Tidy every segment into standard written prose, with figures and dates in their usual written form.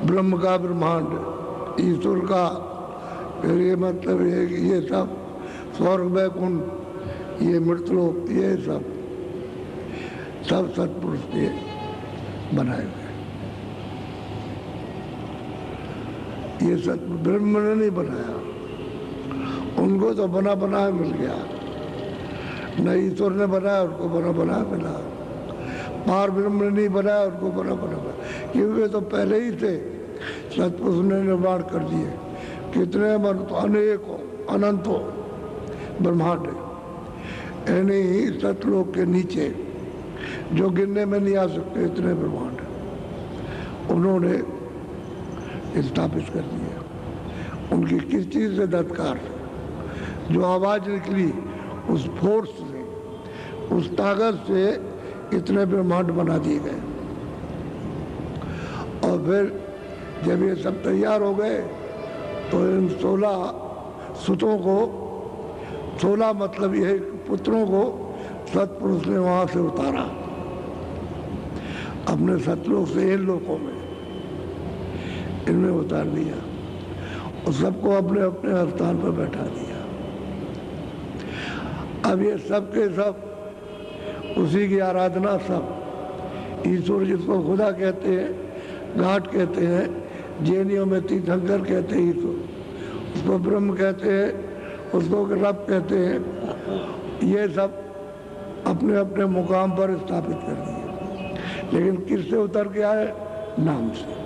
ब्रह्म का ब्रह्मांड, ईश्वर का, ये मतलब है कि ये सब स्वर्ग वैकुंठ, ये मृतलोक, ये सब सत्पुरुष के बनाए हुए। ये सत्पुरुष ब्रह्म ने नहीं बनाया, उनको तो बना बनाया मिल गया। न ईश्वर ने बनाया, उनको बना बनाया मिला। पार ब्रह्म ने नहीं बनाया, उनको बना बनाया, क्योंकि तो पहले ही थे। सत्पुरुष ने निर्माण कर दिए। कितने तो अनेकों अनंतों ब्रह्मांड यानी सतलोक के नीचे जो गिनने में नहीं आ सकते, इतने ब्रह्मांड उन्होंने स्थापित कर दिए। उनकी किस चीज से धत्कार, जो आवाज निकली उस फोर्स से, उस ताकत से इतने ब्रह्मांड बना दिए गए। और फिर जब ये सब तैयार हो गए तो इन 16 सुतों को, 16 मतलब ये पुत्रों को सत्पुरुष ने वहां से उतारा अपने सतलोक से इन लोगों में, इनमें उतार दिया और सबको अपने अपने स्थान पर बैठा दिया। अब ये सब के सब उसी की आराधना, सब ईश्वर जिसको खुदा कहते हैं, घाट कहते हैं, जैनियों में तीर्थंकर कहते हैं ईश्वर, उसको ब्रह्म कहते हैं, उसको रब कहते हैं। ये सब अपने अपने मुकाम पर स्थापित कर दिए। लेकिन किससे उतर के आए? नाम से,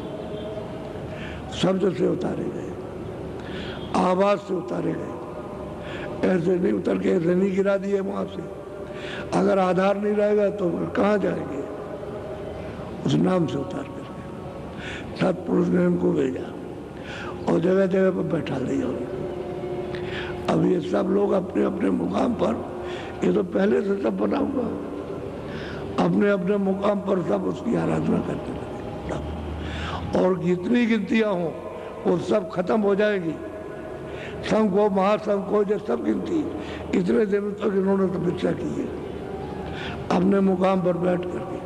शब्द से उतारे गए, आवाज से उतारे गए। ऐसे नहीं उतर के ऐसे नहीं गिरा दिए वहां से। अगर आधार नहीं रहेगा तो कहाँ जाएंगे? उस नाम से उतार करके सत्पुरुष ने उनको भेजा और जगह जगह पर बैठा दिया। अब ये सब लोग अपने अपने मुकाम पर, ये तो पहले से सब बना हुआ, अपने अपने मुकाम पर सब उसकी आराधना करते लगे। और जितनी गिनतियां हों वो सब खत्म हो जाएगी। संघ हो, महासंघ हो, जो सब गिनती इतने दिनों तक इन्होंने तपस्या की है अपने मुकाम पर बैठ करके।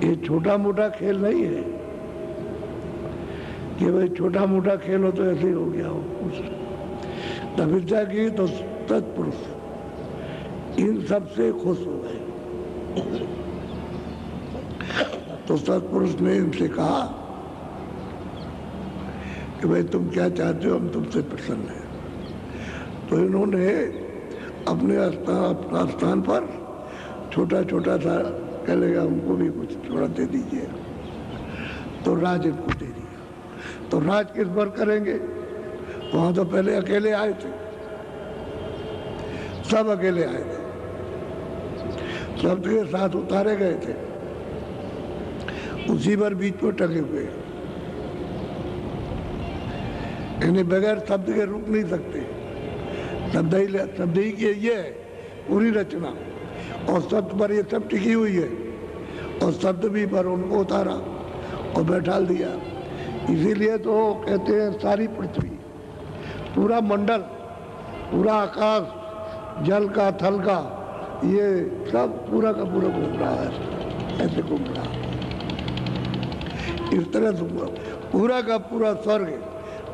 ये छोटा मोटा खेल नहीं है कि भाई छोटा मोटा खेल हो तो ऐसे ही हो गया हो। तपस्या की तो सत्पुरुष इन सब से खुश हो गए। तो सत्पुरुष ने इनसे कहा कि भाई तुम क्या चाहते हो, हम तुमसे प्रसन्न हैं। तो इन्होंने अपने अपना स्थान पर छोटा छोटा सा कह लेगा, हमको भी कुछ थोड़ा दे दीजिए। तो राज इनको दे दिया। तो राज किस पर करेंगे? वहां तो पहले अकेले आए थे, सब अकेले आए थे, सब के साथ उतारे गए थे, उसी पर बीच में टके हुए। यानी बगैर शब्द के रुक नहीं सकते। शब्द ही की ये है पूरी रचना, और शब्द पर ये सब टिकी हुई है। और शब्द भी पर उनको उतारा और बैठा दिया। इसीलिए तो कहते हैं सारी पृथ्वी, पूरा मंडल, पूरा आकाश, जल का, थल का, ये सब पूरा का पूरा घूम रहा है, ऐसे घूम रहा है। इस तरह से पूरा का पूरा स्वर्ग,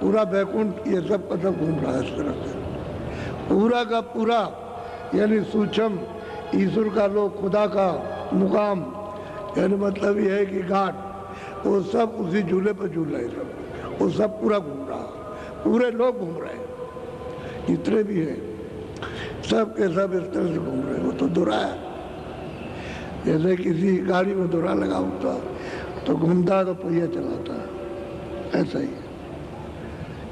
पूरा वैकुंठ, ये सब का सब घूम रहा है इस तरह से। पूरा का पूरा यानी सूक्ष्म ईश्वर का लोक, खुदा का मुकाम, यानी मतलब ये है कि घाट, वो सब उसी झूले पर झूल रहे सब, वो सब पूरा घूम रहा, पूरे लोग घूम रहे हैं, जितने भी हैं सब के सब इस तरह से घूम रहे हैं। वो तो दुरा है, जैसे किसी गाड़ी में दुरा लगा होता तो घूमता तो पहिया चलाता है, ऐसा ही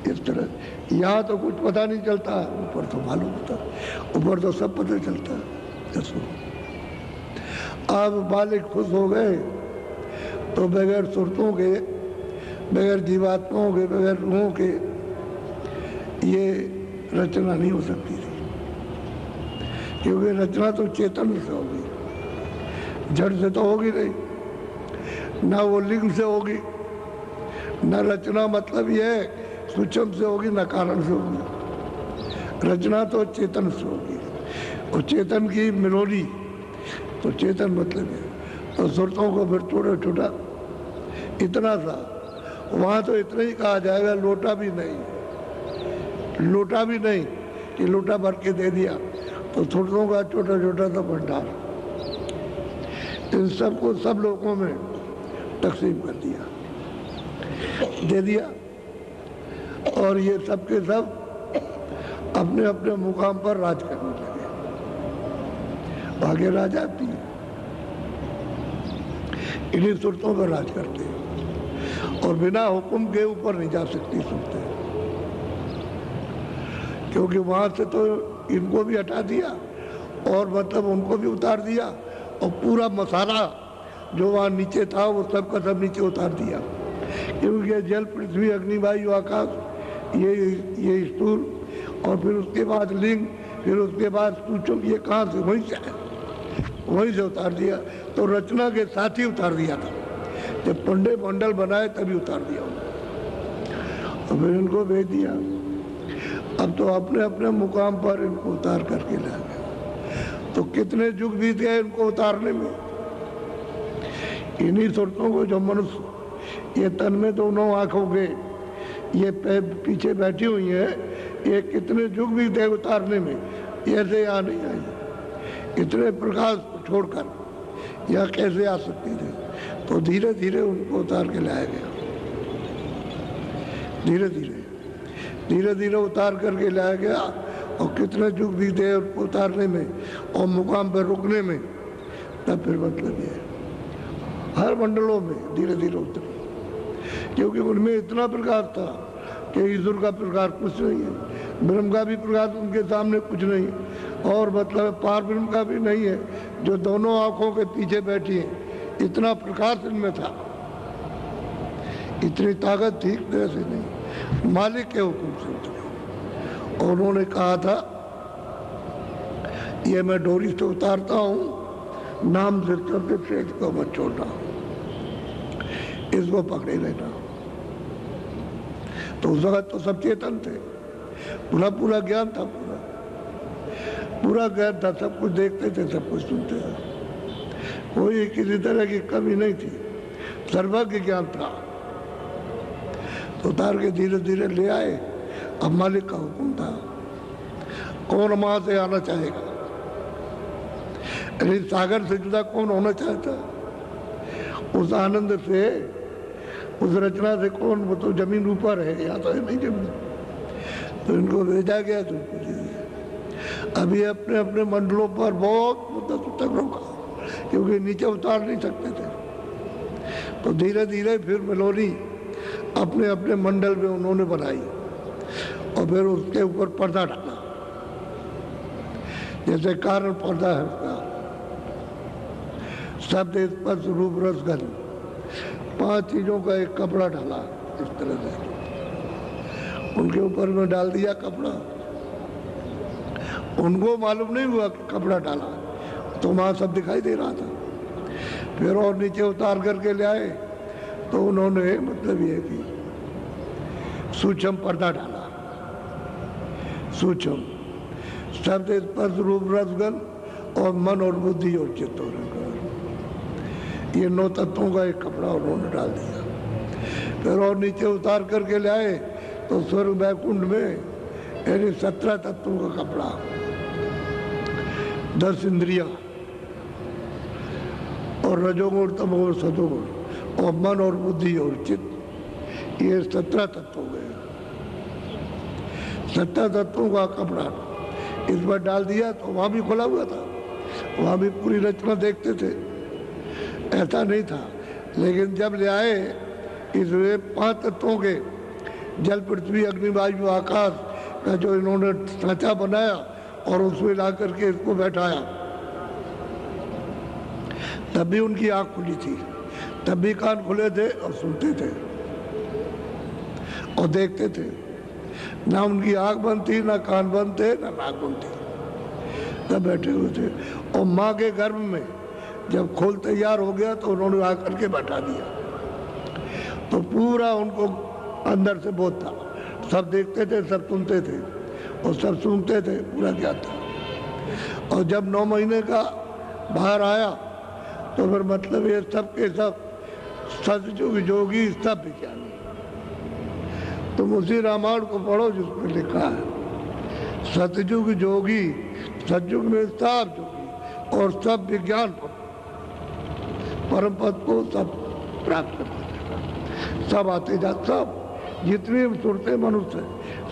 इस तरह। यहाँ तो कुछ पता नहीं चलता, ऊपर तो मालूम होता, ऊपर तो सब पता चलता है। अब मालिक खुश हो गए तो बगैर सुरतों के, बगैर जीवात्माओं के, बगैर रूहों के ये रचना नहीं हो सकती थी। क्योंकि रचना तो चेतन से होगी, जड़ से तो होगी नहीं, ना वो लिंग से होगी, ना रचना मतलब ये सूक्ष्म से होगी, ना कारण से होगी। रचना तो चेतन से होगी, और चेतन की मिलोनी, तो चेतन मतलब है। तो सुरतों को फिर छोटा छोटा इतना सा वहाँ तो इतना ही कहा जाएगा, लोटा भी नहीं, लोटा भी नहीं कि लोटा भर के दे दिया, तो थोड़ों का छोटा छोटा सा भंडार, इन सबको सब लोगों में तकसीम कर दिया, दे दिया। और ये सब के सब अपने अपने मुकाम पर राज करने लगे। आगे राजा भी इन्हीं सुरतों पर राज करते हैं और बिना हुक्म के ऊपर नहीं जा सकती सुरतें, क्योंकि वहां से तो इनको भी हटा दिया और मतलब उनको भी उतार दिया, और पूरा मसाला जो वहाँ नीचे था वो सब का सब नीचे उतार दिया, क्योंकि ये जल, पृथ्वी, अग्नि, वायु, आकाश, ये स्थूल, और फिर उसके बाद लिंग, फिर उसके बाद सूक्ष्म, ये कहाँ से, वहीं से उतार दिया। तो रचना के साथ ही उतार दिया था, जब पंडे मंडल बनाए तभी उतार दिया और फिर इनको भेज दिया। अब तो अपने अपने मुकाम पर इनको उतार करके ला गया। तो कितने युग बीत गए इनको उतारने में। इन्हीं सुरतों को जो मनुष्य, ये तन में दोनों आंखों के ये पीछे बैठी हुई है, ये कितने युग बीत गए उतारने में, ऐसे यहाँ नहीं आई, इतने प्रकाश छोड़कर यहाँ कैसे आ सकती थी। तो धीरे धीरे उनको उतार के लाया गया, धीरे धीरे उतार करके लाया गया। और कितने युग बीते उनको उतारने में और मुकाम पर रुकने में, तब फिर मतलब ये हर मंडलों में धीरे धीरे उतरे, क्योंकि उनमें इतना प्रकाश था कि ईश्वर का प्रकाश कुछ नहीं है, ब्रह्म का भी प्रकाश उनके सामने कुछ नहीं, और मतलब पार ब्रह्म का भी नहीं है, जो दोनों आंखों के पीछे बैठी है, इतना प्रकाश इनमें था, इतनी ताकत थी, ऐसे नहीं, मालिक के हुक्म से उतरे। और उन्होंने कहा था, ये मैं डोरी से उतारता हूँ, नाम से सबके शेष को मत छोड़ना, इसको पकड़े लेना। तो उस वक्त तो सब चेतन थे, पूरा ज्ञान था, पूरा ज्ञान था, सब कुछ देखते थे, सब कुछ सुनते थे, कोई किसी तरह की कमी नहीं थी, सर्वज्ञ ज्ञान था। तो उतार के धीरे धीरे ले आए। अब मालिक का हुक्म था, कौन वहां से आना चाहेगा, अरे सागर से जुदा कौन होना चाहता, उस आनंद से, उस रचना से कौन, वो तो जमीन ऊपर है, यहाँ तो है नहीं जमीन। तो इनको भेजा गया, तो अभी अपने अपने मंडलों पर बहुत मुद्दत तक रोका, क्योंकि नीचे उतार नहीं सकते थे। तो धीरे धीरे फिर मेलोनी अपने अपने मंडल में उन्होंने बनाई, और फिर उसके ऊपर पर्दा डाला, जैसे कारण पर्दा है उसका, शब्द, स्पर्श, रूप, रस, गंध, 5 चीजों का एक कपड़ा डाला। इस तरह से उनके ऊपर में डाल दिया कपड़ा, उनको मालूम नहीं हुआ कि कपड़ा डाला, तो वहां सब दिखाई दे रहा था। फिर और नीचे उतार करके ले आए, तो उन्होंने मतलब ये कि सूक्ष्म पर्दा डाला, सूक्ष्म शब्द, स्पर्श, रूप, रस, गंध और मन और बुद्धि और चित्त और अहंकार, ये 9 तत्वों का एक कपड़ा उन्होंने डाल दिया। फिर और नीचे उतार करके ले आए, तो स्वर्ग वैकुंठ में यानी 17 तत्वों का कपड़ा, 10 इंद्रियां और रजोगुण, तमोगुण, सतोगुण और मन और बुद्धि और चित्त, ये 17 तत्व हो गए। 17 तत्वों का कपड़ा इस बार डाल दिया, तो वहां भी खुला हुआ था, वहां भी पूरी रचना देखते थे, ऐसा नहीं था। लेकिन जब ले आए इसमें 5 तत्वों के, जल, पृथ्वी, अग्नि, वायु, आकाश का जो इन्होंने ढांचा बनाया और उसमें ला करके इसको बैठाया, तब भी उनकी आंख खुली थी, तब भी कान खुले थे और सुनते थे और देखते थे। ना उनकी आंख बंद थी, ना कान बंद थे, ना नाक बंद थी, तब बैठे हुए थे। और माँ के गर्भ में जब खोल तैयार हो गया, तो उन्होंने आकर के बैठा दिया, तो पूरा उनको अंदर से बोध था, सब देखते थे, सब सुनते थे और सब सूंघते थे, पूरा ज्ञान था। और जब 9 महीने का बाहर आया, तो फिर मतलब ये सब के सब सतयुग, योगी, सब विज्ञानी, तुम उसी रामायण को पढ़ो जिसमें लिखा है सतयुग जोगी, सतयुग में सब जोगी और सब विज्ञान पर परम पद को सब प्राप्त कर, सब आते जाते, सब जितनी सूरतें मनुष्य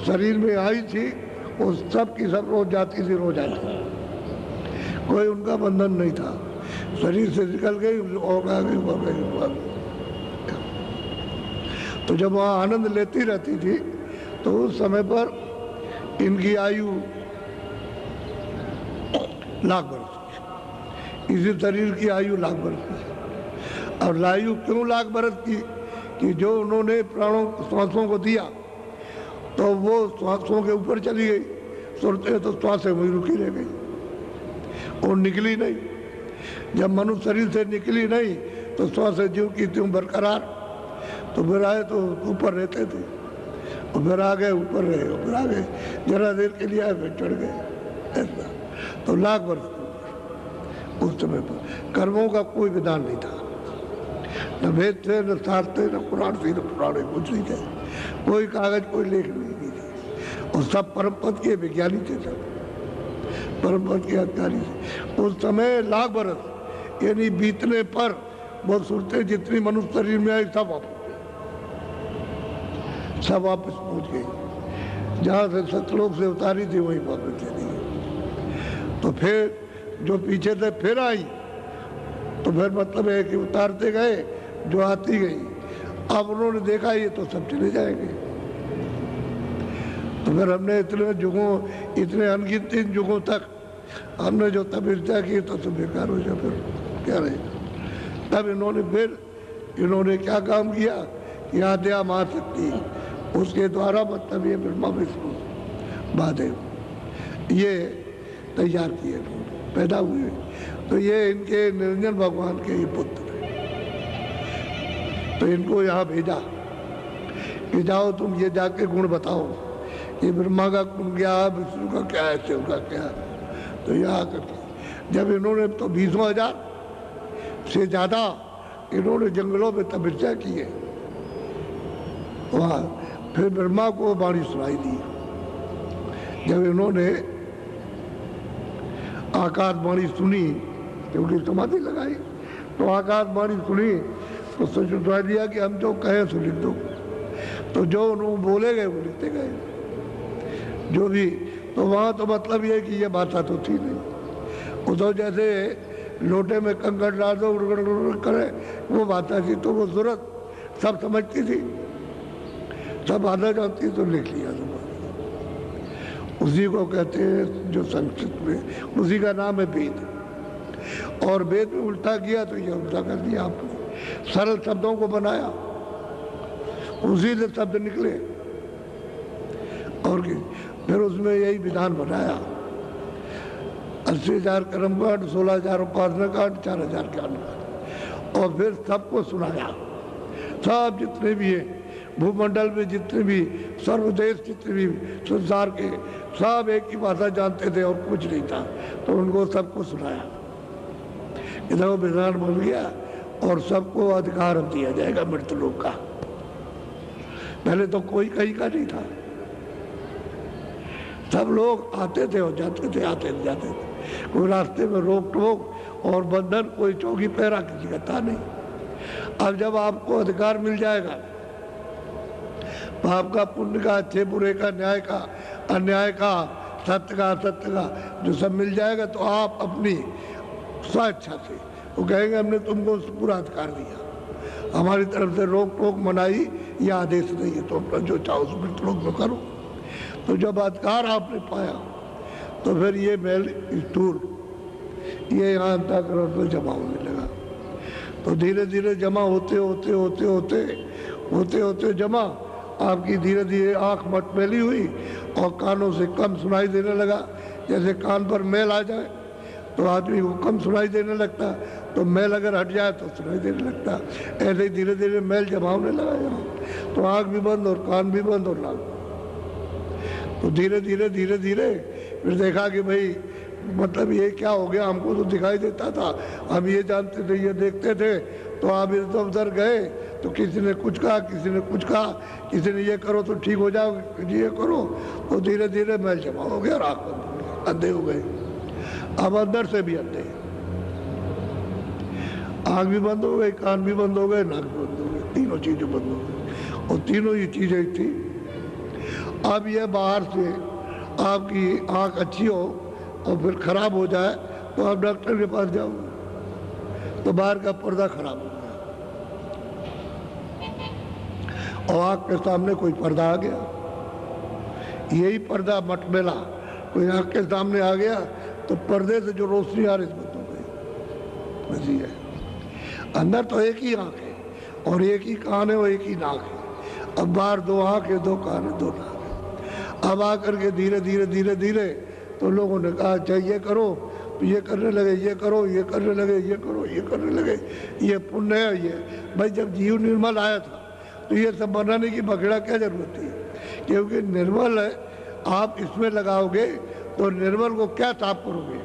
शरीर में आई थी वो सब की सब रोज जाती थी, रोज आती थी, कोई उनका बंधन नहीं था। शरीर से निकल गई और आ गई। तो जब वहाँ आनंद लेती रहती थी तो उस समय पर इनकी आयु लाख वर्ष की, इसी शरीर की आयु लाख वर्ष की। और आयु क्यों लाख वर्ष की? कि जो उन्होंने प्राणों श्वासों को दिया तो वो श्वासों के ऊपर चली गई, सुनते तो श्वासें वहीं रुकी रह गई और निकली नहीं। जब मनुष्य शरीर से निकली नहीं तो श्वासें ज्यों की त्यों बरकरार, तो फिर आए तो ऊपर रहते थे और फिर आ गए, ऊपर रहे और फिर आ गए, जरा देर के लिए आए फिर चढ़ गए, ऐसा। तो लाख वर्ष उस समय पर कर्मों का कोई विधान नहीं था, न वेद थे, न शास्त्र थे, न पुराण थी, न पुराण कुछ नहीं थे, कोई कागज कोई लेख नहीं थी। और सब परम पद के विज्ञानी थे, सब परम पद के अधिकारी थे। उस समय लाख बरस यानी बीतने पर वो सुरतें जितनी मनुष्य शरीर में आई सब वापस पहुंच गई, जहाँ से सतलोक से उतारी थी वहीं वापस चली गई। तो फिर जो पीछे से फिर आई तो फिर मतलब है कि उतारते गए, जो आती गई। अब उन्होंने देखा ये तो सब चले जाएंगे, तो फिर हमने इतने युगों, इतने अनगिनत युगों तक हमने जो तपस्या की तो सब बेकार हो जाए, फिर क्या रहेगा। तब इन्होंने क्या काम किया कि आद्या महाशक्ति, उसके द्वारा मतलब ये ब्रह्मा विष्णु महादेव ये तैयार किए, पैदा हुए। तो ये इनके निरंजन भगवान के ही पुत्र हैं। तो इनको यहाँ भेजा कि जाओ तुम ये जाके गुण बताओ, ये ब्रह्मा का गुण क्या है, विष्णु का क्या है, शिव का क्या है। तो यहाँ करके जब इन्होंने तो 20,000 से ज़्यादा इन्होंने जंगलों में तपस्या की है वहाँ, फिर ब्रह्मा को वाणी सुनाई दी। जब इन्होंने आकाश वाणी सुनी, क्योंकि समाधि लगाई, तो आकाश वाणी सुनी तो सुना दिया कि हम जो कहें सो लिख दो। तो जो उन्होंने बोले गए वो लिखते गए, जो भी। तो वहाँ तो मतलब ये कि ये भाषा तो थी नहीं, वो तो जैसे लोटे में कंकड़ डाल दो करे वो भाषा थी। तो वो जरूरत सब समझती थी, सब आना जानती, तो लिख लिया तुम्हारा। उसी को कहते हैं जो संस्कृत में, उसी का नाम है वेद। और वेद में उल्टा किया तो ये उल्टा कर दिया आपने, सरल शब्दों को बनाया, उसी से शब्द निकले। और फिर उसमें यही विधान बनाया, 80,000 कर्मकांड, 16,000 उपासना कांड, 4,000 ज्ञान कांड। और फिर सबको सुनाया, सब जितने भी हैं भूमंडल में, जितने भी सर्वदेश, जितने भी संसार के, सब एक ही भाषा जानते थे और कुछ नहीं था। तो उनको सबको सुनाया, इधर वो विधान बन गया और सबको अधिकार दिया जाएगा मृत्यु लोक का। पहले तो कोई कहीं का नहीं था, सब लोग आते थे और जाते थे, आते थे जाते थे। कोई रास्ते में रोक टोक और बंधन, कोई चौकी पहरा किसी का था नहीं। अब जब आपको अधिकार मिल जाएगा, पाप का, पुण्य का, अच्छे बुरे का, न्याय का, अन्याय का, सत्य का, असत्य का, जो सब मिल जाएगा, तो आप अपनी स्वेच्छा से वो कहेंगे हमने तुमको पूरा अधिकार दिया, हमारी तरफ से रोक टोक मनाही या आदेश नहीं है, तो अपना जो चाहो उसमें लोग में करो। तो जब अधिकार आपने पाया तो फिर ये मैल स्टूल ये यहाँ अंतःकरण में जमा होने लगा। तो धीरे धीरे जमा होते होते होते होते होते होते जमा, आपकी धीरे धीरे आँख मटमैली हुई और कानों से कम सुनाई देने लगा। जैसे कान पर मैल आ जाए तो आदमी को कम सुनाई देने लगता, तो मैल अगर हट जाए तो सुनाई देने लगता। ऐसे ही धीरे धीरे मैल जमा होने लगा यहाँ, तो आँख भी बंद और कान भी बंद और नाक। तो धीरे धीरे धीरे धीरे फिर देखा कि भाई मतलब ये क्या हो गया, हमको तो दिखाई देता था, हम ये जानते थे, ये देखते थे, तो आप इधर उधर गए तो किसी ने कुछ कहा, किसी ने कुछ कहा, किसी ने ये करो तो ठीक हो जाओगे, ये करो, तो धीरे धीरे मैल जमा हो गया, राख बंद हो गया, अंधे हो गए। अब अंदर से भी अंधे, आँख भी बंद हो गई, कान भी बंद हो गए, नाक भी बंद हो गए, तीनों चीजें बंद हो गई, और तीनों ही चीजें थी। अब ये बाहर से आपकी आँख अच्छी हो और फिर खराब हो जाए तो आप डॉक्टर के पास जाओगे, तो बाहर का पर्दा खराब हो गया और आँख के सामने कोई पर्दा आ गया, यही पर्दा मटमेला कोई आँख के सामने आ गया तो पर्दे से जो रोशनी आ रही बंद हो गई। बस ये है, अंदर तो एक ही आँख है और एक ही कान है और एक ही नाक है, अब बाहर दो आँख है, दो कान है, दो नाक है। अब आकर के धीरे धीरे धीरे धीरे तो लोगों ने कहा अच्छा ये करो, तो ये करने लगे, ये करो, ये करने लगे, ये करो, ये करने लगे, ये पुण्य है। ये भाई जब जीव निर्मल आया था तो ये सब बनाने की बखेड़ा क्या जरूरत थी, क्योंकि निर्मल है, आप इसमें लगाओगे तो निर्मल को क्या साफ करोगे।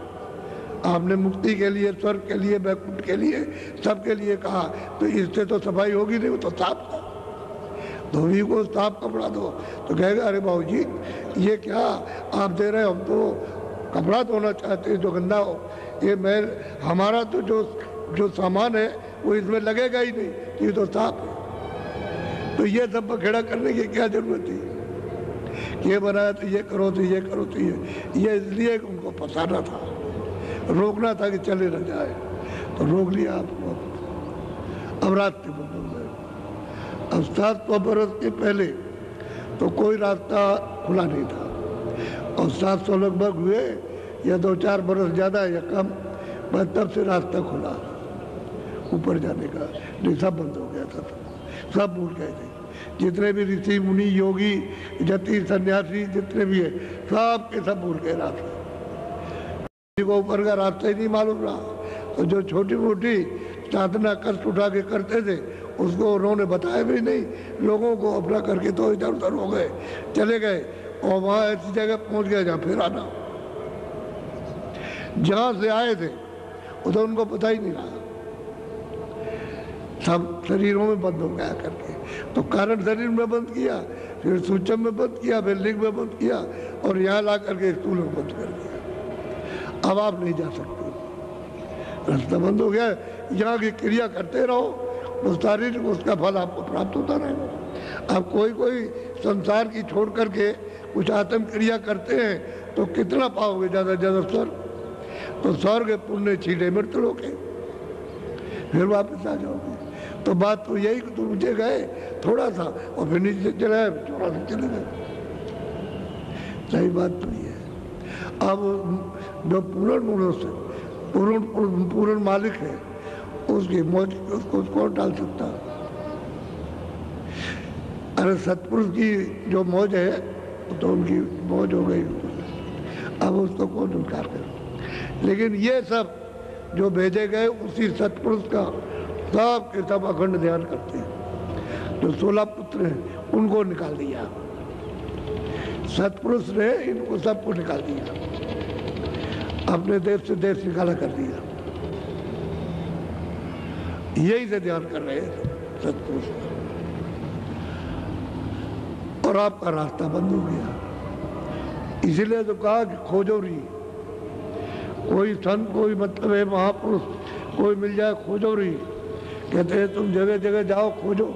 आपने मुक्ति के लिए, स्वर्ग के लिए, वैकुंठ के लिए, सबके लिए कहा, तो इससे तो सफाई होगी नहीं, वो तो साफ था। धोबी को साफ कपड़ा दो तो कहेगा अरे बाबू जी ये क्या आप दे रहे हो, हम तो कपड़ा धोना चाहते हैं जो गंदा हो, ये मैं हमारा तो जो सामान है वो इसमें लगेगा ही नहीं, ये तो साफ है। तो ये सब बखेड़ा करने की क्या जरूरत थी, ये बनाया तो ये करो, तो ये करो, तो ये इसलिए उनको फंसाना था, रोकना था कि चले न जाए, तो रोक लिया आपको। अब रास्ते बंद हो गए। अब 700 बरस के पहले तो कोई रास्ता खुला नहीं था, और 700 लगभग हुए या 2-4 बरस ज़्यादा या कम, बस तब से रास्ता खुला ऊपर जाने का, नहीं सब बंद हो गया था, सब भूल गए थे। जितने भी ऋषि मुनि योगी जति सन्यासी जितने भी है सब के सब भूल गए रास्ता, किसी को ऊपर का रास्ता ही नहीं मालूम रहा। तो जो छोटी मोटी साधना कष्ट उठा के करते थे उसको उन्होंने बताया भी नहीं, लोगों को अपना करके तो इधर उधर हो गए, चले गए, और वहां ऐसी जगह पहुंच गए जहां फिर आना, जहां से आए थे उधर उनको पता ही नहीं रहा, सब शरीरों में बंद हो गया करके। तो कारण शरीर में बंद किया, फिर सूचम में बंद किया, फिर लिंग में बंद किया, और यहाँ ला करके स्थूल में बंद कर दिया। अब आप नहीं जा सकते, रास्ता बंद हो गया। यहाँ की क्रिया करते रहो, वो शारीरिक उसका फल आपको प्राप्त होता रहेगा। अब कोई संसार की छोड़ करके कुछ आत्म क्रिया करते हैं तो कितना पाओगे, ज्यादा ज्यादा स्वर्ग, तो स्वर्ग पुण्य छीटे मृत्यु लोके, फिर वापस आ जाओगे। तो बात तो यही कि तुम नीचे गए थोड़ा सा और फिर नीचे चले आए, थोड़ा सा चले गए, सही बात तो ये है। अब जो पूर्ण मालिक है उसकी मौज उसको कौन डाल सकता। अरे सतपुरुष की जो मौज है तो उनकी मौज हो गई, अब उसको कौन इनकार करे। लेकिन ये सब जो भेजे गए उसी सतपुरुष का सब के सब अखंड ध्यान करते हैं। जो 16 पुत्र हैं उनको निकाल दिया, सतपुरुष ने इनको सबको निकाल दिया, अपने देश से देश निकाला कर दिया, यही से ध्यान कर रहे हैं सतपुरुष, और आपका रास्ता बंद हो गया। इसीलिए तो कहा कि खोजो री, कोई संत कोई मतलब है महापुरुष कोई मिल जाए खोजो री, कहते हैं तुम जगह जगह जाओ खोजो,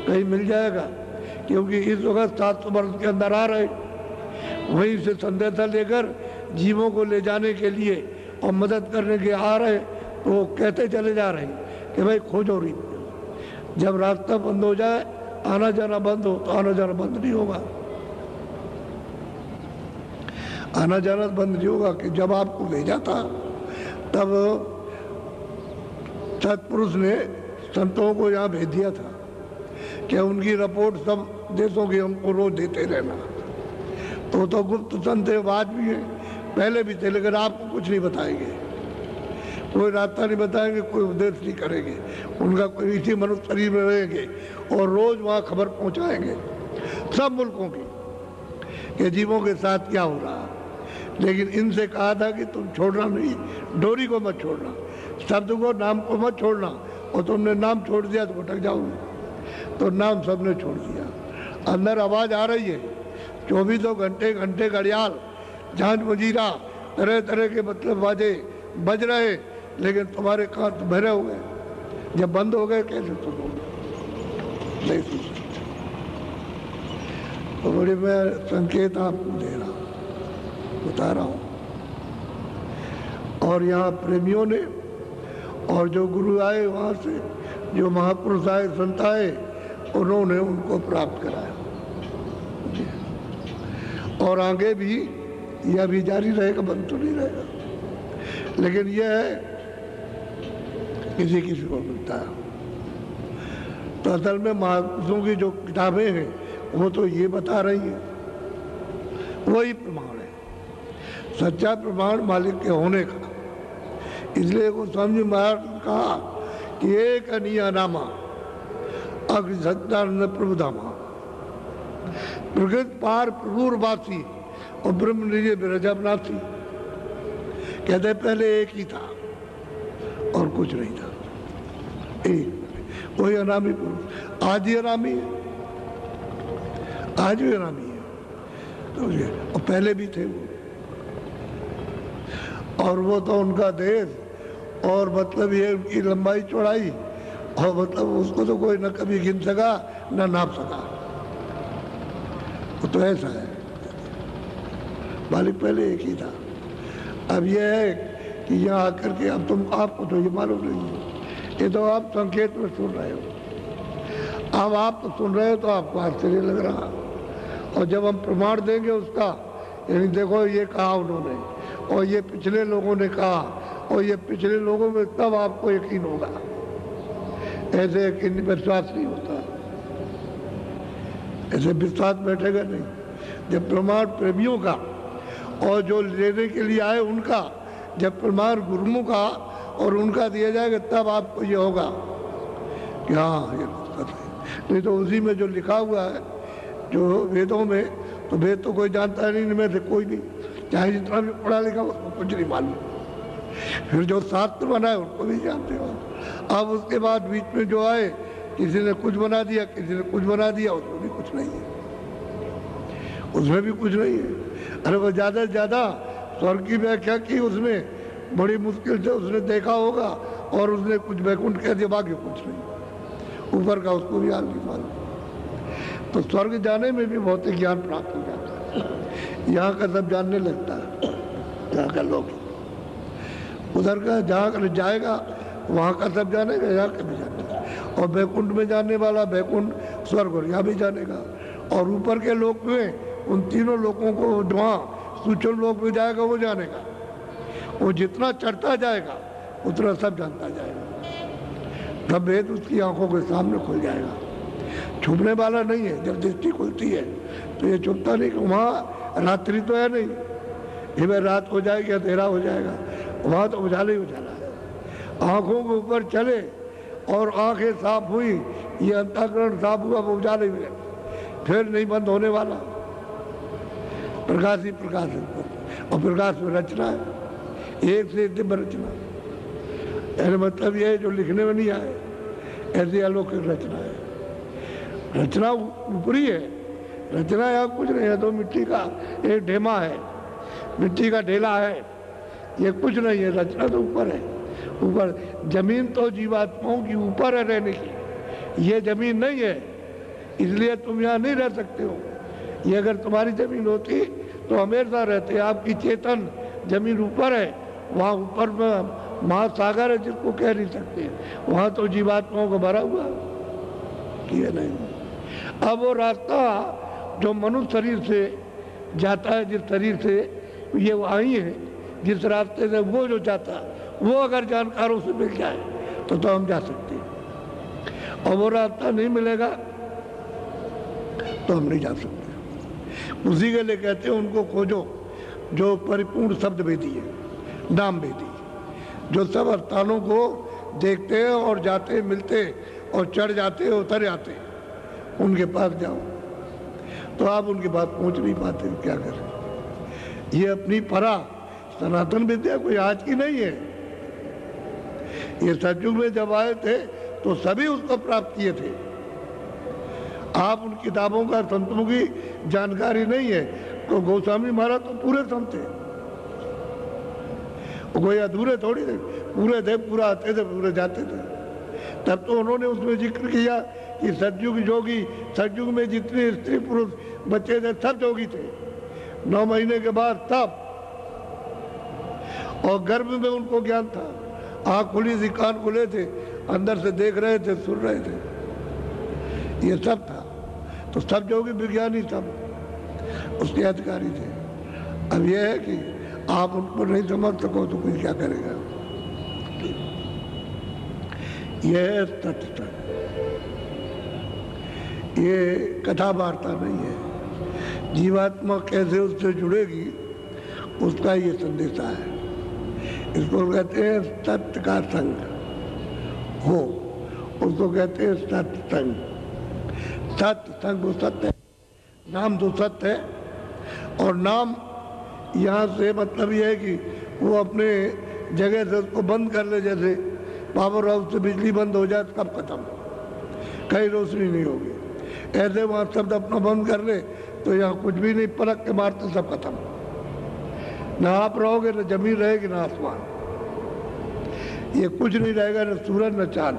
कहीं मिल जाएगा। क्योंकि इस वक्त 700 वर्ष के अंदर आ रहे, वहीं से संदेशा लेकर जीवों को ले जाने के लिए और मदद करने के आ रहे, तो कहते चले जा रहे कि भाई खोजो री। जब रास्ता बंद हो जाए, आना जाना बंद हो, तो आना जाना बंद नहीं होगा, आना जाना बंद नहीं होगा। कि जब आपको भेजा था तब सतपुरुष ने संतों को यहाँ भेज दिया था कि उनकी रिपोर्ट सब देशों की हमको रोज देते रहना। तो गुप्त संत है, आज भी है, पहले भी थे, लेकिन आपको कुछ नहीं बताएंगे, कोई रास्ता नहीं बताएंगे, कोई उपदेश नहीं करेंगे, उनका कोई इसी मनुष्य शरीर में रहेंगे और रोज वहाँ खबर पहुँचाएंगे सब मुल्कों की कि जीवों के साथ क्या हो रहा, लेकिन इनसे कहा था कि तुम छोड़ना नहीं, डोरी को मत छोड़ना, शब्द को, नाम को मत छोड़ना, और तुमने नाम छोड़ दिया तो भटक जाओगे। तो नाम सबने छोड़ दिया। अंदर आवाज़ आ रही है, 24 घंटे घंटे घड़ियाल, झांझ मजीरा, तरह तरह के मतलब बाजे बज रहे, लेकिन तुम्हारे कान तो भरे हुए। जब बंद हो गए कैसे सुनोगे? नहीं सुन सकते। तो बड़े मैं संकेत आपको दे रहा हूँ, बता रहा हूँ। और यहाँ प्रेमियों ने, और जो गुरु आए वहाँ से, जो महापुरुष आए, संत आए, उन्होंने उनको प्राप्त कराया। और आगे भी यह भी जारी रहेगा, बंद तो नहीं रहेगा। लेकिन यह है किसी किसी को मिलता है। तो असल में महापुरुषों की जो किताबें हैं वो तो ये बता रही हैं, वही प्रमाण है, सच्चा प्रमाण मालिक के होने का। इसलिए को समझ महाराज ने कहा कि एक अनिया नामा अग्र सच्चिदानंद प्रभु धामा, प्रकृत पार प्रभुर्वासी और ब्रह्म निज ब्रजबनाथी। कहते पहले एक ही था और कुछ नहीं था, एक वही अनामी पुरुष। आज ही अनामी है, आज भी अनामी है। तो ये और पहले भी थे वो, और वो तो उनका देश, और मतलब ये उनकी लंबाई चौड़ाई, और मतलब उसको तो कोई न कभी गिन सका न नाप सका। वो तो ऐसा है, मालिक पहले एक ही था। अब यह है कि यहाँ आकर के अब तुम, आपको तो ये मालूम नहीं है, ये तो आप संकेत में सुन रहे हो। अब आप तो सुन रहे हो तो आपको आश्चर्य लग रहा, और जब हम प्रमाण देंगे उसका, यानी देखो ये कहा उन्होंने, और ये पिछले लोगों ने कहा, और ये पिछले लोगों में, तब आपको यकीन होगा। ऐसे यकीन विश्वास नहीं होता, ऐसे विश्वास बैठेगा नहीं। जब प्रमाण प्रेमियों का और जो लेने के लिए आए उनका, जब प्रमाण गुरुओं का और उनका दिया जाएगा, तब आपको ये होगा कि हाँ ये सच है। नहीं तो उसी में जो लिखा हुआ है, जो वेदों में, तो वेद तो कोई जानता नहीं, इनमें से कोई नहीं, चाहे जितना भी पढ़ा लिखा उसको कुछ नहीं मालूम। फिर जो शास्त्र बना है उनको भी जानते हो। अब उसके बाद बीच में जो आए, किसी ने कुछ बना दिया, किसी ने कुछ बना दिया, उसमें भी कुछ नहीं है, उसमें भी कुछ नहीं है। अरे वो ज़्यादा से ज़्यादा स्वर्ग की व्याख्या की, उसमें बड़ी मुश्किल से उसने देखा होगा, और उसने कुछ वैकुंठ कह दिया, बाकी कुछ नहीं, ऊपर का उसको भी हाल नहीं मालूम। तो स्वर्ग जाने में भी भौतिक ज्ञान प्राप्त हो जाता है, यहाँ का सब जानने लगता है, यहाँ का लोग। उधर का जहाँ का जाएगा वहाँ का सब जानेगा, यहाँ का भी जानेगा। और वैकुंठ में जाने वाला वैकुंठ, स्वर्ग और यहाँ भी जानेगा। और ऊपर के लोक में उन तीनों लोगों को वहाँ सूक्ष्म लोक में जाएगा, वो जानेगा। वो जितना चढ़ता जाएगा उतना सब जानता जाएगा। तब वेद उसकी आंखों के सामने खुल जाएगा, छुपने वाला नहीं है। जब दृष्टि खुलती है तो ये छुपता नहीं कि वहाँ रात्रि तो है नहीं, ये रात हो जाएगी, अंधेरा हो जाएगा, वहाँ तो उजाला ही उजाला है। आँखों के ऊपर चले और आंखें साफ हुई, ये अंतःकरण साफ हुआ, वो उजाले हुए, फिर नहीं बंद होने वाला। प्रकाश ही प्रकाश है, और प्रकाश में रचना है, एक से एक दिव्य रचना। यानी मतलब ये जो लिखने में नहीं आए, ऐसी अलौकिक रचना है। रचना ऊपरी है, रचना यहाँ कुछ नहीं है। तो मिट्टी का एक ढेमा है, मिट्टी का ढेला है, ये कुछ नहीं है। रचना तो ऊपर है, ऊपर। जमीन तो जीवात्माओं की ऊपर है रहने की, ये जमीन नहीं है, इसलिए तुम यहाँ नहीं रह सकते हो। ये अगर तुम्हारी जमीन होती तो हमेशा रहते। आपकी चेतन जमीन ऊपर है, वहाँ ऊपर में महासागर है जिसको कह नहीं सकते, वहाँ तो जीवात्माओं को भरा हुआ ये नहीं। अब वो रास्ता जो मनुष्य शरीर से जाता है, जिस शरीर से ये आई है, जिस रास्ते से वो जो जाता है, वो अगर जानकारों से मिल जाए तो हम जा सकते हैं। और वो रास्ता नहीं मिलेगा तो हम नहीं जा सकते। उसी के लिए कहते हैं उनको खोजो जो परिपूर्ण शब्द भेदी है, नाम भेदी, जो सब स्थानों को देखते हैं और जाते मिलते और चढ़ जाते उतर जाते, उनके पास जाओ। तो आप उनके पास पहुंच नहीं पाते, क्या करें। ये अपनी परा सनातन विद्या कोई आज की नहीं है। ये सतयुग में जब आए थे तो सभी उसको प्राप्त किए थे। आप उन किताबों का संतों की जानकारी नहीं है तो गोस्वामी महाराज तो पूरे संत थे, कोई अधूरे थोड़ी थे, पूरे थे, पूरा आते थे, पूरे जाते थे। तब तो उन्होंने उसमें जिक्र किया कि सतयुग जोगी, सतयुग में जितने स्त्री पुरुष बच्चे थे सब जोगी थे, 9 महीने के बाद तब, और गर्भ में उनको ज्ञान था, आँख खुली थी, कान खुले थे, अंदर से देख रहे थे, सुन रहे थे, ये सब था। तो सब जोगी विज्ञानी सब उसके अधिकारी थे। अब यह है कि आप उनको नहीं समझ सको तो कोई क्या करेगा। यह है तत्व, ये कथा वार्ता नहीं है। जीवात्मा कैसे उससे जुड़ेगी उसका ये संदेशा है। इसको कहते हैं सत्य का संग हो, उसको कहते हैं सत्संग। सत्य संग वो सत्य है, नाम तो सत्य है। और नाम यहाँ से मतलब ये है कि वो अपने जगह से उसको बंद कर ले, जैसे पावर हाउस से बिजली बंद हो जाए कब खत्म, कहीं रोशनी नहीं होगी। ऐसे वहाँ शब्द अपना बंद कर ले तो यहाँ कुछ भी नहीं, पलक के मारते सब खत्म। ना आप रहोगे, न जमीन रहेगी, ना आसमान, ये कुछ नहीं रहेगा, न सूरज न चांद,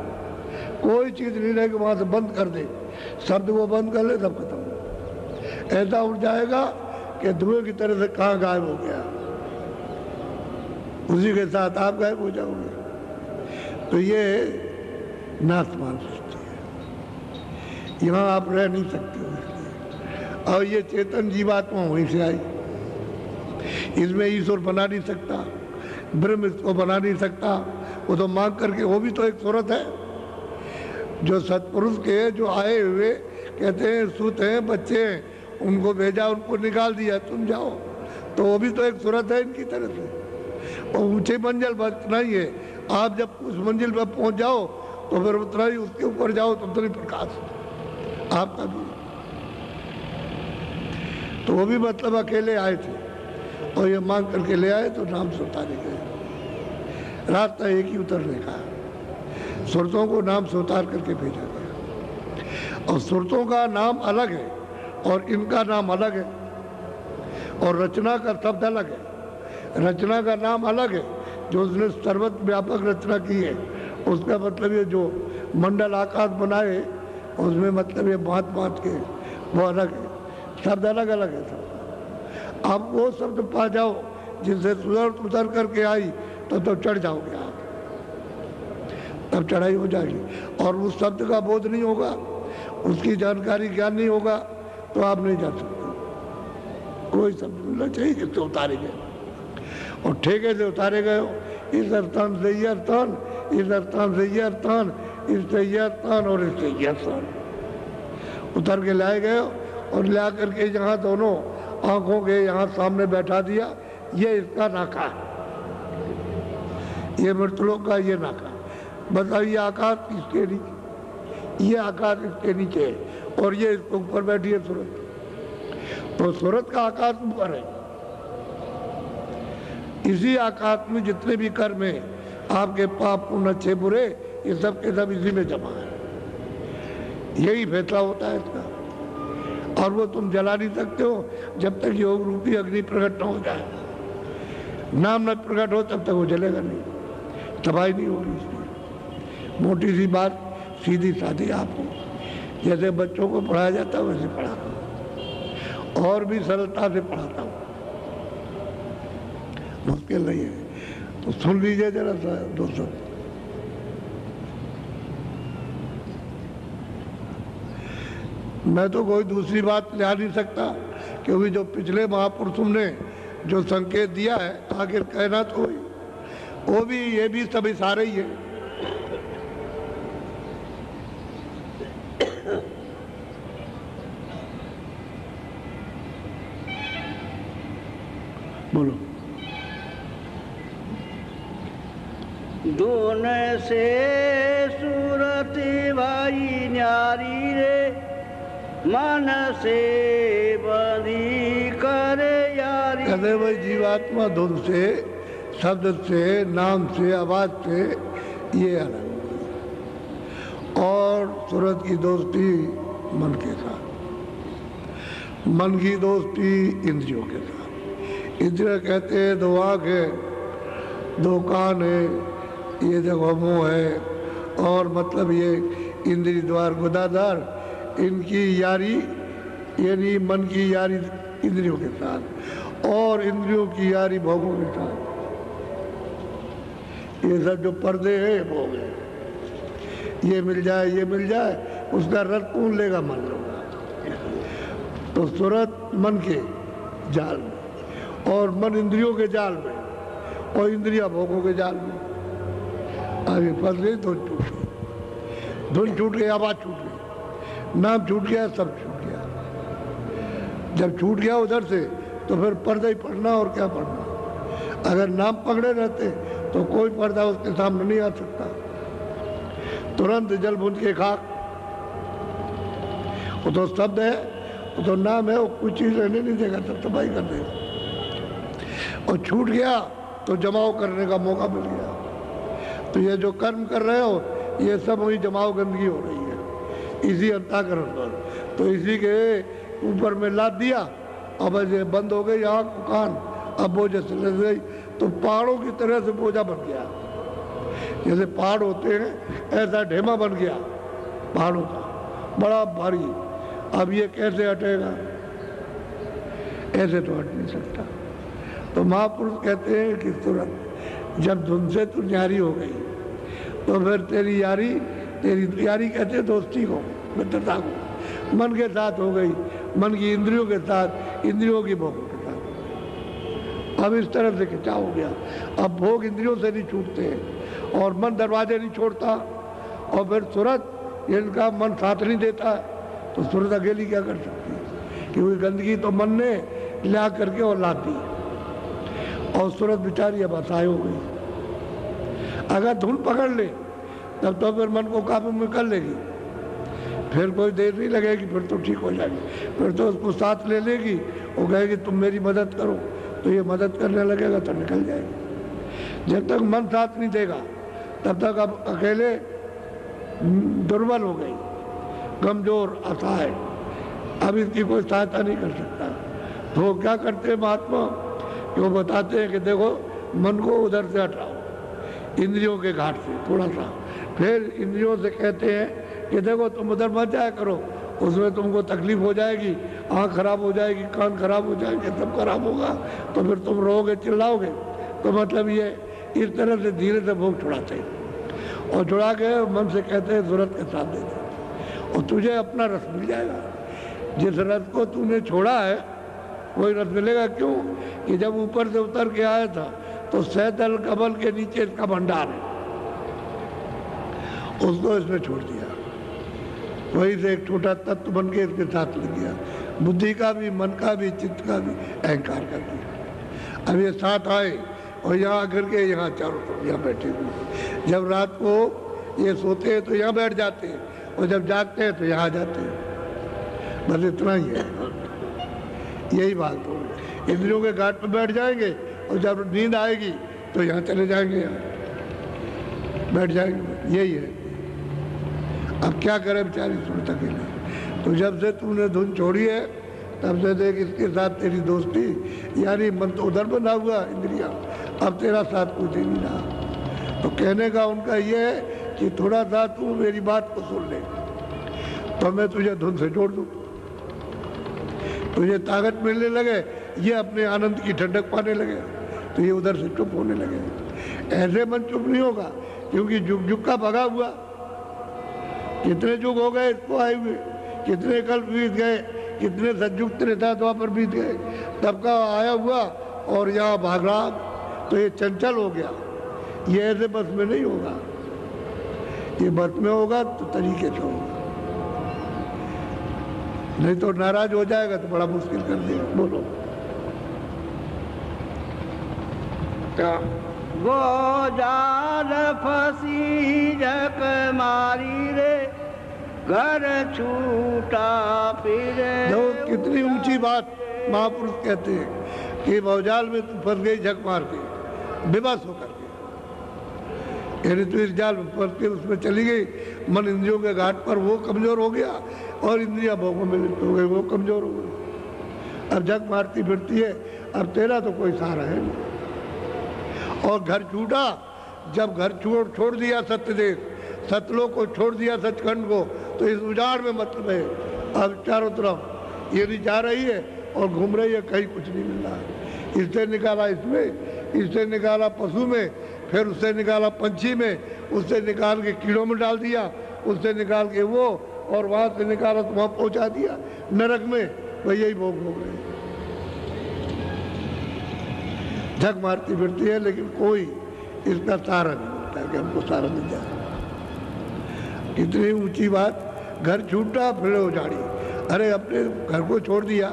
कोई चीज नहीं रहेगी। वहां से बंद कर दे, शब्द वो बंद कर ले, सब खत्म। ऐसा उठ जाएगा कि धुएं की तरह से कहाँ गायब हो गया, उसी के साथ आप गायब हो जाओगे। तो ये नासमान सृष्टि है, यहाँ आप रह नहीं सकते हो इसलिए। और ये चेतन जीवात्मा वहीं से आई, इसमें ईश्वर बना नहीं सकता, ब्रह्म इसको बना नहीं सकता, वो तो मांग करके, वो भी तो एक सूरत है। जो सत्पुरुष के जो आए हुए कहते हैं सुत हैं, बच्चे हैं, उनको भेजा, उनको निकाल दिया, तुम जाओ, तो वो भी तो एक सूरत है इनकी तरह से। और ऊंची मंजिल उतना ही है, आप जब उस मंजिल पर पहुंच जाओ तो फिर उतना ही उसके ऊपर जाओ तो उतना ही प्रकाश आपका भी। तो वो भी मतलब अकेले आए थे और ये मांग करके ले आए तो नाम से उतारे गए। रास्ता एक ही उतरने का, सुरतों को नाम से उतार करके भेजा गया। और सुरतों का नाम अलग है और इनका नाम अलग है, और रचना का शब्द अलग है। रचना का नाम अलग है, जो उसने सर्वत्र व्यापक रचना की है, उसका मतलब ये जो मंडल आकाश बनाए उसमें मतलब ये बात बात के वो अलग है, शब्द अलग अलग है सब। अब वो शब्द पा जाओ जिनसे उतर करके आई तो चढ़ जाओगे आप, तब चढ़ाई हो जाएगी। और उस शब्द का बोध नहीं होगा, उसकी जानकारी ज्ञान नहीं होगा तो आप नहीं जा सकते। कोई शब्द मिलना चाहिए जिससे उतारे गए, और ठेके से उतारे गए हो, इस स्थान से यह स्थान, इस स्थान से यह स्थान, इससे यह स्थान और इससे यह स्थान उतर के लाए गए। और ला करके यहाँ दोनों आंखों के यहाँ सामने बैठा दिया, ये इसका नाका है, ये मृतलोक का ये नाका। बताइए आकाश इसके नीचे, ये आकाश इसके नीचे है, और ये इसके ऊपर बैठी है सूरत। तो सूरत का आकाश ऊपर है, इसी आकाश में जितने भी कर्म है, आपके पाप पुण्य अच्छे बुरे, ये सब के सब इसी में जमा है। यही फैसला होता है इसका। और वो तुम जला नहीं सकते हो जब तक योग रूपी अग्नि प्रकट न हो जाए। नाम न प्रकट हो तब तक वो जलेगा नहीं, तबाही नहीं होगी। इसलिए मोटी सी बात, सीधी सादी आपको जैसे बच्चों को पढ़ाया जाता है वैसे पढ़ाता हूँ, और भी सरलता से पढ़ाता हूँ, मुश्किल नहीं है। तो सुन लीजिए जरा सा दोस्तों। मैं तो कोई दूसरी बात ला नहीं सकता, क्योंकि जो पिछले महापुरुषों ने जो संकेत दिया है, आखिर कहना तो वो भी, ये भी सब इशारे ही है। बोलो। दून से सूरती भाई न्यारी रे, मन से बंधी करे यारी। कहते भाई जीवात्मा धुन से, शब्द से, नाम से, आवाज से ये अलग, और सूरत की दोस्ती मन के साथ, मन की दोस्ती इंद्रियों के साथ। इंद्रिय कहते हैं दो आँख है, दो कान है, ये देखो मुँह है, और मतलब ये इंद्रिय द्वार गुदादार, इनकी यारी यानी मन की यारी इंद्रियों के साथ, और इंद्रियों की यारी भोगों के साथ। ये सब जो पर्दे हैं भोग है, ये मिल जाए ये मिल जाए, उसका रस कौन लेगा? मन लेगा। तो सूरत मन के जाल में, और मन इंद्रियों के जाल में, और इंद्रिया भोगों के जाल में। आगे फंस गई, धुन छूट गई, धुन छूट गई, आवाज छूट गई, नाम छूट गया, सब छूट गया। जब छूट गया उधर से तो फिर पर्दा ही पढ़ना, और क्या पढ़ना? अगर नाम पकड़े रहते तो कोई पर्दा उसके सामने नहीं आ सकता। तुरंत जल बुंद के खाक, वो तो शब्द है, वो तो नाम है, वो कुछ चीज रहने नहीं देगा, तब तबाही कर देगा। और छूट गया तो जमाव करने का मौका मिल गया। तो ये जो कर्म कर रहे हो, ये सब वही जमाव गंदगी हो रही है इसी अंतःकरण पर। तो इसी के ऊपर में लाद दिया, अब ये बंद हो गई आँख कान, अब बोझ से लग गई, तो पहाड़ों की तरह से बोझा बन गया। जैसे पहाड़ होते हैं ऐसा ढेमा बन गया पहाड़ों का, बड़ा भारी। अब ये कैसे हटेगा? ऐसे तो हट नहीं सकता। तो महापुरुष कहते हैं कि तुरंत जब धुन से तू न्यारी हो गई, तो फिर तेरी यारी कहते हैं दोस्ती को, मित्रता को, मन के साथ हो गई, मन की इंद्रियों के साथ, इंद्रियों की भोगों के साथ। अब इस तरह से खिंचाव हो गया। अब भोग इंद्रियों से नहीं छूटते हैं, और मन दरवाजे नहीं छोड़ता, और फिर सूरत इनका मन साथ नहीं देता, तो सूरत अकेली क्या कर सकती है? क्योंकि गंदगी तो मन ने ला करके और ला दी, और सूरत बेचारी अब असहाय हो गई। अगर धुन पकड़ ले तब तो फिर मन को काबू में कर लेगी, फिर कोई देर नहीं लगेगी, फिर तो ठीक हो जाएगी। फिर तो उसको साथ ले लेगी, वो कहेगी तुम मेरी मदद करो, तो ये मदद करने लगेगा तो निकल जाएगी। जब तक मन साथ नहीं देगा तब तक अब अकेले दुर्बल हो गई, कमजोर, असहाय, अब इसकी कोई सहायता नहीं कर सकता। तो वो क्या करते हैं महात्मा? वो बताते हैं कि देखो मन को उधर से हटाओ, इंद्रियों के घाट से थोड़ा सा, फिर इंद्रियों से कहते हैं कि देखो तुम उधर मत जाया करो, उसमें तुमको तकलीफ हो जाएगी, आँख खराब हो जाएगी, कान खराब हो जाएंगे, सब खराब होगा, तो फिर तुम रोओगे, चिल्लाओगे। तो मतलब ये इस तरह से धीरे से भोग छुड़ाते हैं, और छुड़ा के मन से कहते हैं सूरत के साथ दे दे, और तुझे अपना रस मिल जाएगा। जिस रस को तूने छोड़ा है वही रस मिलेगा। क्यों? कि जब ऊपर से उतर के आया था तो सैदल कमल के नीचे इसका भंडार है, उसको इसने छोड़ दिया, वही से एक छोटा तत्व बन के इसके साथ लग गया, बुद्धि का भी, मन का भी, चित्त का भी, अहंकार का भी। अब ये साथ आए और यहाँ आकर के यहाँ चारों तरफ यहाँ बैठे हुए। जब रात को ये सोते हैं तो यहाँ बैठ जाते हैं, और जब जागते हैं तो यहाँ जाते हैं। बस इतना ही है, यही बात हो। इंद्रियों के घाट पर बैठ जाएंगे, और जब नींद आएगी तो यहाँ चले जाएंगे, यहाँ बैठ जाएंगे, यही है। अब क्या करे बेचारी सूरत अकेले? तो जब से तूने धुन छोड़ी है तब से देख इसके साथ तेरी दोस्ती, यानी मन तो उधर बना हुआ इंद्रिया, अब तेरा साथ कुछ दे नहीं रहा। तो कहने का उनका ये है कि थोड़ा सा तू मेरी बात को सुन ले, तो मैं तुझे धुन से जोड़ दूँ, तुझे ताकत मिलने लगे, ये अपने आनंद की ठंडक पाने लगे, तो ये उधर से चुप होने लगे। ऐसे मन चुप नहीं होगा, क्योंकि जुग जुग का भगा हुआ, कितने जुग हो गए इसको आए हुए, कितने कल्प बीत गए, कितने सतयुग त्रेता द्वापर बीत गए, तब का आया हुआ और यहाँ भाग रहा। तो ये चंचल हो गया, ये ऐसे बस में नहीं होगा, ये बस में होगा तो तरीके से होगा, नहीं तो नाराज हो जाएगा तो बड़ा मुश्किल कर देगा। बोलो क्या? वो जाल फंसी जक मारी रे, घर छूटा फिरे। देखो कितनी ऊंची बात महापुरुष कहते हैं, कि भवजाल में तू फंस गई झक मार के, बेबस होकर के, यानी तू इस जाल में फंस के उसमें चली गई, मन इंद्रियों के घाट पर वो कमजोर हो गया और इंद्रियां भोगों में लिप्त हो गई, वो कमजोर हो गई। अब झक मारती फिरती है, अब तेरा तो कोई सहारा है नहीं। और घर छूटा, जब घर छोड़ दिया सत्यदेव, सतलोक को छोड़ दिया सचखंड को, तो इस उजाड़ में मतलब है अब चारों तरफ ये जा रही है और घूम रही है, कहीं कुछ नहीं मिल रहा है। इससे निकाला इसमें, इससे निकाला पशु में, फिर उससे निकाला पंछी में, उससे निकाल के कीड़ों में डाल दिया, उससे निकाल के वो, और वहां से निकाला तो वहां पहुंचा दिया नरक में, वही यही भोग हो गए। झक मारती फिरती है लेकिन कोई इसका सहारा नहीं होता है कि हमको सहारा मिल जाए। कितनी ऊंची बात, घर छूटा फिर उजाड़ी। अरे अपने घर को छोड़ दिया,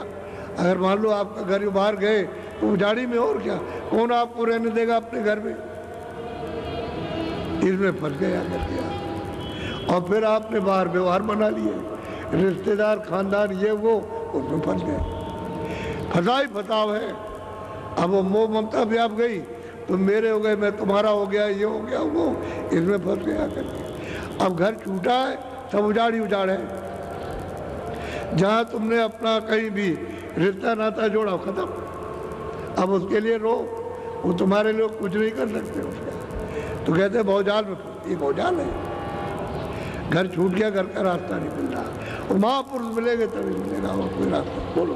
अगर मान लो आपका घर बाहर गए तो उजाड़ी में, और क्या, कौन आपको रहने देगा अपने घर में? इसमें फंस गए आकर के, और फिर आपने बाहर व्यवहार बना लिए, रिश्तेदार खानदान ये वो, उसमें फंस गए। फसाई फसाव है। अब वो मोह ममता भी आप गई, तुम मेरे हो गए, मैं तुम्हारा हो गया, ये हो गया वो, इसमें फंस गया करके। अब घर छूटा है, सब उजाड़ ही उजाड़ है। जहाँ तुमने अपना कहीं भी रिश्ता नाता जोड़ा, खत्म। अब उसके लिए रो, वो तुम्हारे लोग कुछ नहीं कर सकते उसका। तो कहते भवजाल में, ये भवजाल है, घर छूट गया, घर का रास्ता नहीं मिल रहा, और महापुरुष मिलेंगे तभी मिलेगा और कोई रास्ता। बोलो।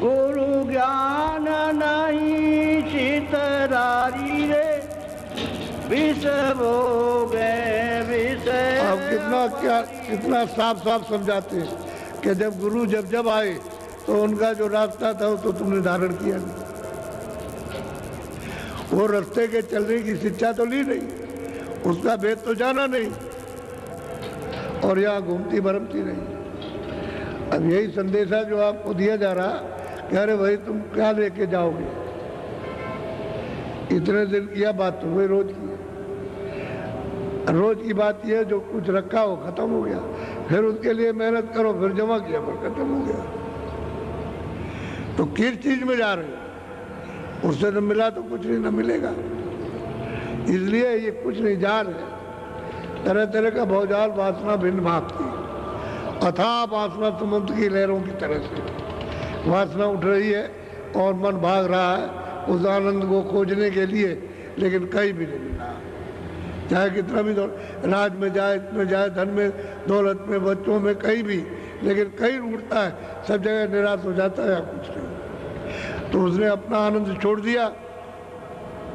गुरु ज्ञान नहीं चितरारी रे, विष भोगे विष। अब कितना साफ साफ समझाते हैं कि जब गुरु जब आए तो उनका जो रास्ता था वो तो तुमने धारण किया नहीं, वो रास्ते के चलने की शिक्षा तो ली नहीं, उसका भेद तो जाना नहीं, और यहाँ घूमती भरमती नहीं। अब यही संदेशा जो आपको दिया जा रहा कि अरे भाई तुम क्या लेके जाओगे, इतने दिन किया बात तो वही रोज की, रोज की बात यह है जो कुछ रखा हो खत्म हो गया, फिर उसके लिए मेहनत करो, फिर जमा किया, फिर खत्म हो गया। तो किस चीज में जा रहे हो? उससे न मिला तो कुछ नहीं, न मिलेगा, इसलिए ये कुछ नहीं जा रहे। तरह तरह का भवजाल वासना भिन्न भागती, अथाह वासना समुद्र की लहरों की तरह से वासना उठ रही है और मन भाग रहा है उस आनंद को खोजने के लिए, लेकिन कहीं भी नहीं मिला। चाहे कितना भी राज में जाए, इसमें जाए, धन में, दौलत में, बच्चों में, कहीं भी, लेकिन कहीं उठता है, सब जगह निराश हो जाता है, कुछ नहीं। तो उसने अपना आनंद छोड़ दिया।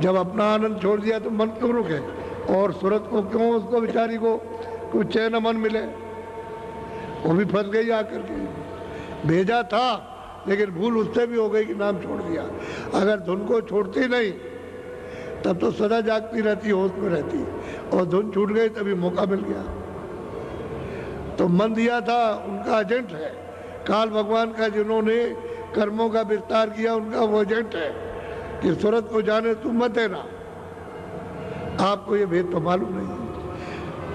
जब अपना आनंद छोड़ दिया तो मन क्यों रुके, और सूरत को क्यों, उसको बेचारी को कुछ चैन मन मिले? वो भी फंस गई आकर के। भेजा था लेकिन भूल उससे भी हो गई कि नाम छोड़ दिया। अगर धुन को छोड़ती नहीं तब तो सदा जागती रहती, होश में रहती, और धुन छूट गई तभी मौका मिल गया। तो मन दिया था उनका एजेंट है, काल भगवान का, जिन्होंने कर्मों का विस्तार किया, उनका वो एजेंट है कि सूरत को जाने तू मत देना। आपको ये भेद तो मालूम नहीं।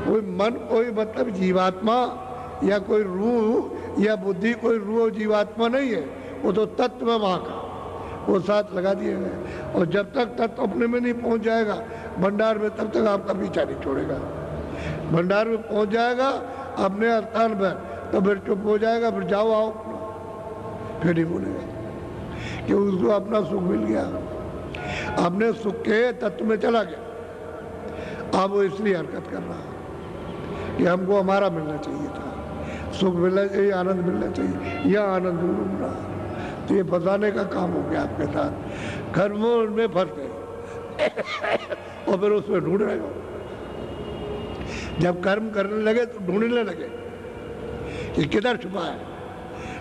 कोई मन, कोई मतलब जीवात्मा या कोई रूह या बुद्धि, कोई रूह जीवात्मा नहीं है, वो तो तत्व है वहाँ का, वो साथ लगा दिए गए। और जब तक तत्व अपने में नहीं पहुँच जाएगा भंडार में, तब तक आपका पीछा नहीं छोड़ेगा। भंडार में पहुँच जाएगा अपने स्थान पर, तो फिर चुप हो जाएगा, फिर जाओ आओ, फिर नहीं बोलेगा कि उसको अपना सुख मिल गया, अपने सुख के तत्व में चला गया। अब वो इसलिए हरकत कर रहा है कि हमको हमारा मिलना चाहिए था, सुख मिलना चाहिए, आनंद मिलना चाहिए, यह आनंद ढूंढ रहा है। तो ये फंसाने का काम हो गया आपके साथ। कर्मों में फंस गए और फिर उसमें ढूंढ रहे हो। जब कर्म करने लगे तो ढूंढने लगे कि किधर छुपा है,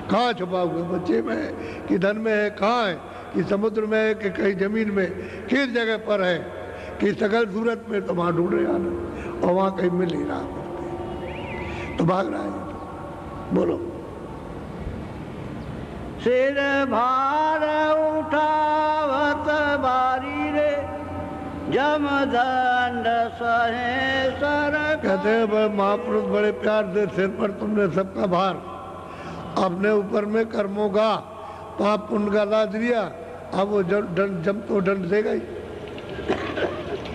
कहाँ छुपा हुआ, बच्चे में है कि धन में है, कहाँ है, कि समुद्र में है कि कहीं जमीन में, किस जगह पर है, कि सकल सूरत में, तो वहाँ ढूंढ रहे आनंद, और वहाँ कहीं मिल नहीं रहा, तो भाग रहा है। बोलो। सिर भार उठावत बारी रे, जम दंड सहे सर। कहते हैं महापुरुष बड़े प्यार से सिर पर तुमने सबका भार, अपने ऊपर में कर्मों का पाप पुण्य का लाद लिया, अब वो जब तो दंड देगा ही।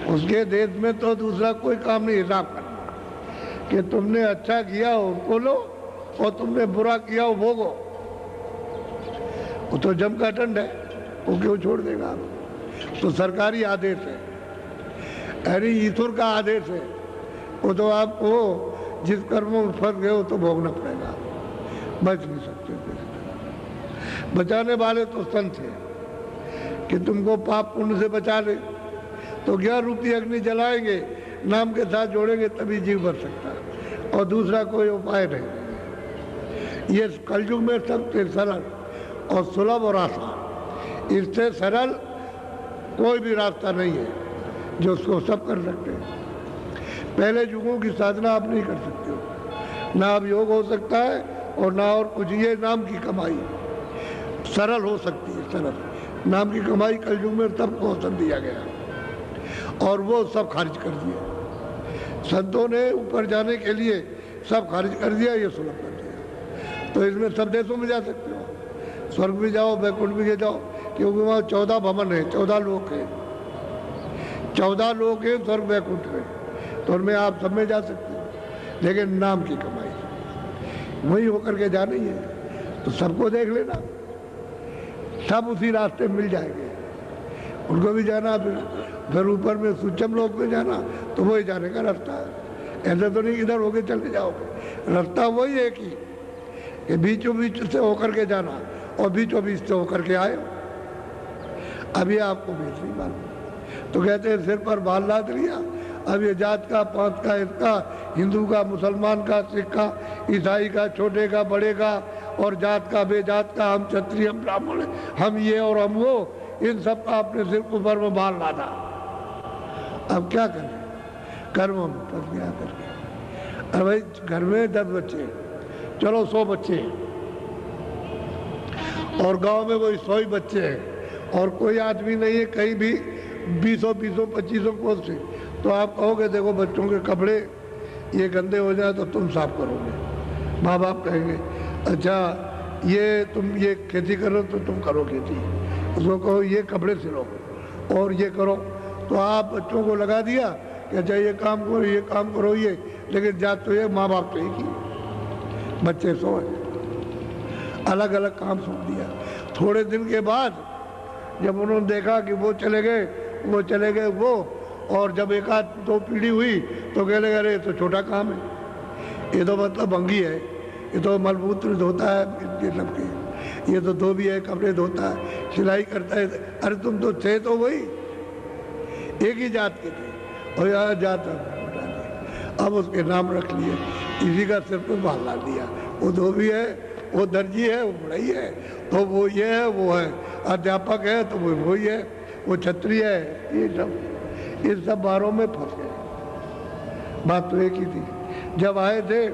उसके देश में तो दूसरा कोई काम नहीं हिसाब करना कि तुमने अच्छा किया हो उसको लो और तुमने बुरा किया हो भोगो। वो तो जम का दंड है, वो क्यों छोड़ देगा आप? तो सरकारी आदेश है, अरे ईश्वर का आदेश है, वो तो आपको जिस कर्मों में फंस गए हो तो भोगना पड़ेगा, बच नहीं सकते। बचाने वाले तो संत है कि तुमको पाप पुण्य से बचा ले, तो 11 रूपी अग्नि जलाएंगे, नाम के साथ जोड़ेंगे तभी जीव बच सकता है, और दूसरा कोई उपाय नहीं। ये कलयुग में सबसे सरल और सुलभ और आसान, इससे सरल कोई भी रास्ता नहीं है जो उसको सब कर सकते हैं। पहले युगों की साधना आप नहीं कर सकते हो, ना अब योग हो सकता है और ना और कुछ, ये नाम की कमाई सरल हो सकती है। सरल नाम की कमाई कलयुग में सबको अवसर दिया गया और वो सब खारिज कर दिया। संतों ने ऊपर जाने के लिए सब खारिज कर दिया, ये सुलभ कर दिया। तो इसमें सब देशों में जा सकते हो, स्वर्ग भी जाओ, वैकुंठ भी जाओ, क्योंकि वहाँ 14 भवन है, 14 लोक है, 14 लोक है स्वर्ग वैकुंठ में, तो उनमें आप सब में जा सकते हो। लेकिन नाम की कमाई वही होकर के जाना ही है, तो सबको देख लेना, सब उसी रास्ते में मिल जाएंगे। उनको भी जाना, फिर ऊपर में सूक्ष्म लोक में जाना, तो वही जाने का रास्ता है। ऐसा तो नहीं इधर होके चले जाओगे, रास्ता वही है कि बीचों बीच से होकर के जाना और बीचों बीच से होकर के आए। अभी आपको बीच नहीं मालूम, तो कहते हैं सिर पर बाल लाद लिया, अब ये जात का, पांच का, इसका, हिंदू का, मुसलमान का, सिख का, ईसाई का, छोटे का, बड़े का, और जात का, बेजात का, हम क्षत्रिय, हम ब्राह्मण, हम ये और हम वो, इन सब का अपने सिर ऊपर में बाल लादा। अब क्या करें, कर्मों में फंस गया करके। अरे भाई घर में 10 बच्चे, चलो 100 बच्चे, और गांव में कोई 100 ही बच्चे हैं और कोई आदमी नहीं है कहीं भी 20 25 कोस से, तो आप कहोगे देखो बच्चों के कपड़े ये गंदे हो जाए तो तुम साफ करोगे। माँ बाप कहेंगे अच्छा ये तुम ये खेती करो तो तुम करो खेती, उसको कहो ये कपड़े सिलो और ये करो, तो आप बच्चों को लगा दिया कि अच्छा ये काम करो, ये काम करो, ये, लेकिन जात तो ये माँ बाप तो एक ही, बच्चे 100 हैं, अलग अलग काम सौंप दिया। थोड़े दिन के बाद जब उन्होंने देखा कि वो चले गए वो, और जब एक आध 2 पीढ़ी हुई तो कह लगे अरे ये तो छोटा काम है, ये तो मतलब भंगी है, ये तो मलमूत्र धोता है, ये सब के, ये तो धोबी है, कपड़े धोता है, सिलाई करता है। अरे तुम तो थे तो वही एक ही जात के थे, और यहाँ जात हटा दी, अब उसके नाम रख लिए, इसी का सिर पर बाल डाल दिया। वो धोबी है, वो दर्जी है, वो बढ़ई है, तो वो ये है, वो है, अध्यापक है तो वो वही है, वो क्षत्रिय है, ये सब इन सब बारों में फंस गए। बात तो एक ही थी, जब आए थे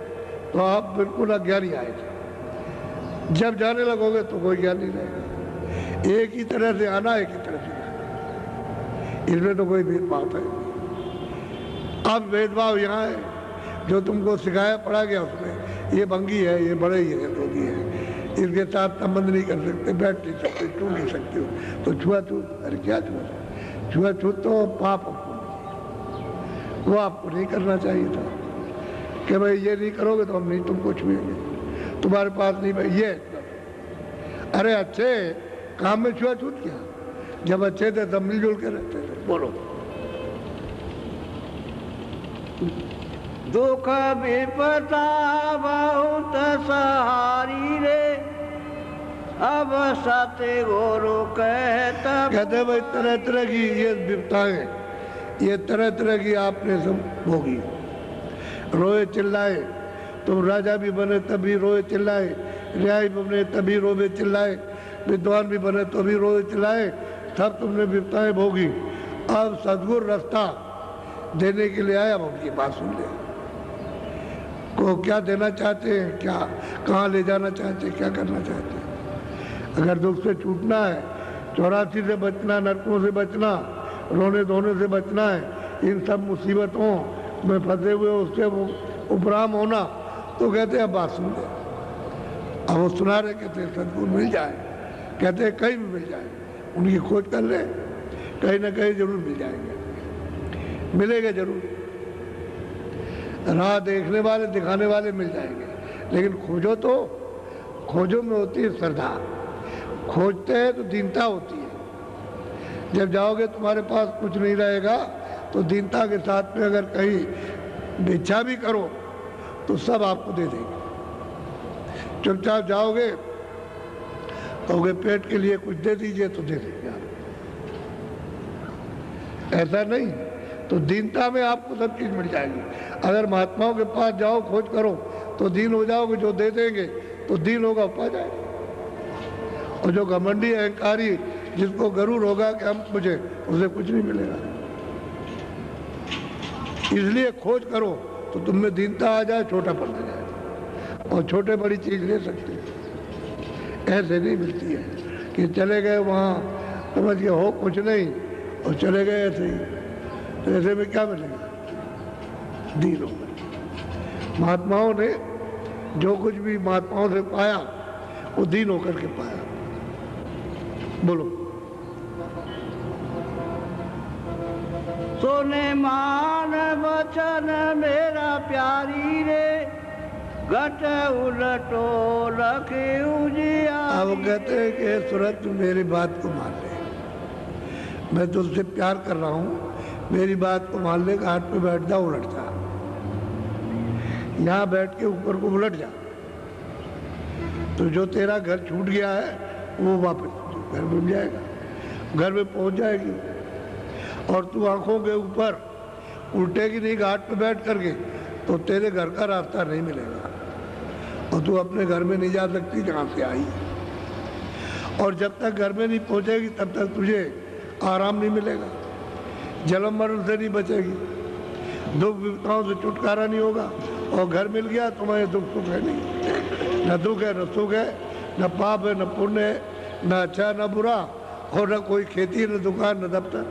तो आप बिल्कुल अज्ञानी आए थे, जब जाने लगोगे तो कोई ज्ञान नहीं रहेगा। एक ही तरह से आना, एक ही तरह से जाना, इसमें तो कोई भेदभाव है। अब भेदभाव यहाँ है, जो तुमको सिखाया पढ़ा गया उसमें, ये भंगी है, ये बड़े ही है, रोगी है, इसके साथ संबंध नहीं कर सकते, बैठ नहीं सकते, छू नहीं सकते हो, तो छुआछूत, अरे क्या छुआछूत तो पाप, वो आपको नहीं करना चाहिए था कि भाई ये नहीं करोगे तो हम नहीं तुमको छुएंगे, तुम्हारे पास नहीं भाई ये। अरे अच्छे काम में छुआछूत किया, जब अच्छे थे तब मिलजुल के रहते थे। बोलो। दुख विपदा बहुत सहारी रे, अब सत्य गुरु कहते भाई तरह तरह की ये विपदाएं, ये तरह तरह की आपने सब भोगी। रोए चिल्लाए, तुम राजा भी बने तभी रोए चिल्लाए, न्याय बने तभी रोए चिल्लाए, विद्वान भी बने तो भी रोए चिल्लाए, सब तुमने विपदाएं भोगी। अब सदगुरु रास्ता देने के लिए आए, अब उनकी बात सुन ले, को क्या देना चाहते हैं, क्या कहाँ ले जाना चाहते हैं, क्या करना चाहते हैं। अगर दुख से छूटना है, 84 से बचना, नरकों से बचना, रोने धोने से बचना है, इन सब मुसीबतों में फंसे हुए उससे उपराम होना, तो कहते हैं बात सुन ले। अब वो सुना रहे, कहते सदगुरु मिल जाए, कहते कहीं भी मिल जाए, उनकी खोज कर ले, कहीं ना कहीं जरूर मिल जाएंगे, मिलेंगे जरूर। राह देखने वाले दिखाने वाले मिल जाएंगे, लेकिन खोजो तो, खोजो में होती है श्रद्धा, खोजते हैं तो दीनता होती है। जब जाओगे तुम्हारे पास कुछ नहीं रहेगा तो दीनता के साथ में अगर कहीं भिक्षा भी करो तो सब आपको दे देंगे। चुपचाप जाओगे कहोगे पेट के लिए कुछ दे दीजिए तो दे देंगे आप, ऐसा नहीं। तो दीनता में आपको सब चीज मिल जाएगी। अगर महात्माओं के पास जाओ खोज करो तो दीन हो जाओगे, जो दे देंगे तो दीन होगा पा जाएगा। और जो घमंडी अहंकारी जिसको गरूर होगा कि हम मुझे, उसे कुछ नहीं मिलेगा। इसलिए खोज करो तो तुम में दीनता आ जाए, छोटा पड़ता जाए, और छोटे बड़ी चीज ले सकते हैं। ऐसे नहीं मिलती है कि चले गए वहाँ समझ के हो कुछ नहीं और चले गए ऐसे ही, तो ऐसे में क्या मिलेगा? दीन होकर। महात्माओं ने जो कुछ भी महात्माओं से पाया वो दीन होकर के पाया। बोलो। सोने मान वचन मेरा प्यारी रे, घट उलटो लखे उजियारी। अब कहते हैं कि सूरत मेरी बात को मान ले, मैं तुझसे प्यार कर रहा हूँ, मेरी बात को मान ले, घाट पे बैठ जा, उलट जा, यहाँ बैठ के ऊपर को उलट जा, तो जो तेरा घर छूट गया है वो वापस घर में जाएगा, घर में पहुंच जाएगी। और तू आंखों के ऊपर उल्टेगी नहीं घाट पे बैठ करके तो तेरे घर का रास्ता नहीं मिलेगा, और तू अपने घर में नहीं जा सकती जहाँ से आई। और जब तक घर में नहीं पहुँचेगी तब तक तुझे आराम नहीं मिलेगा, जन्म मरण से नहीं बचेगी, दुख विपदाओं से छुटकारा नहीं होगा। और घर मिल गया तुम्हारे दुख सुख है नहीं, न दुख है न सुख है, न पाप है न पुण्य है, न अच्छा न बुरा, और न कोई खेती न दुकान न दफ्तर।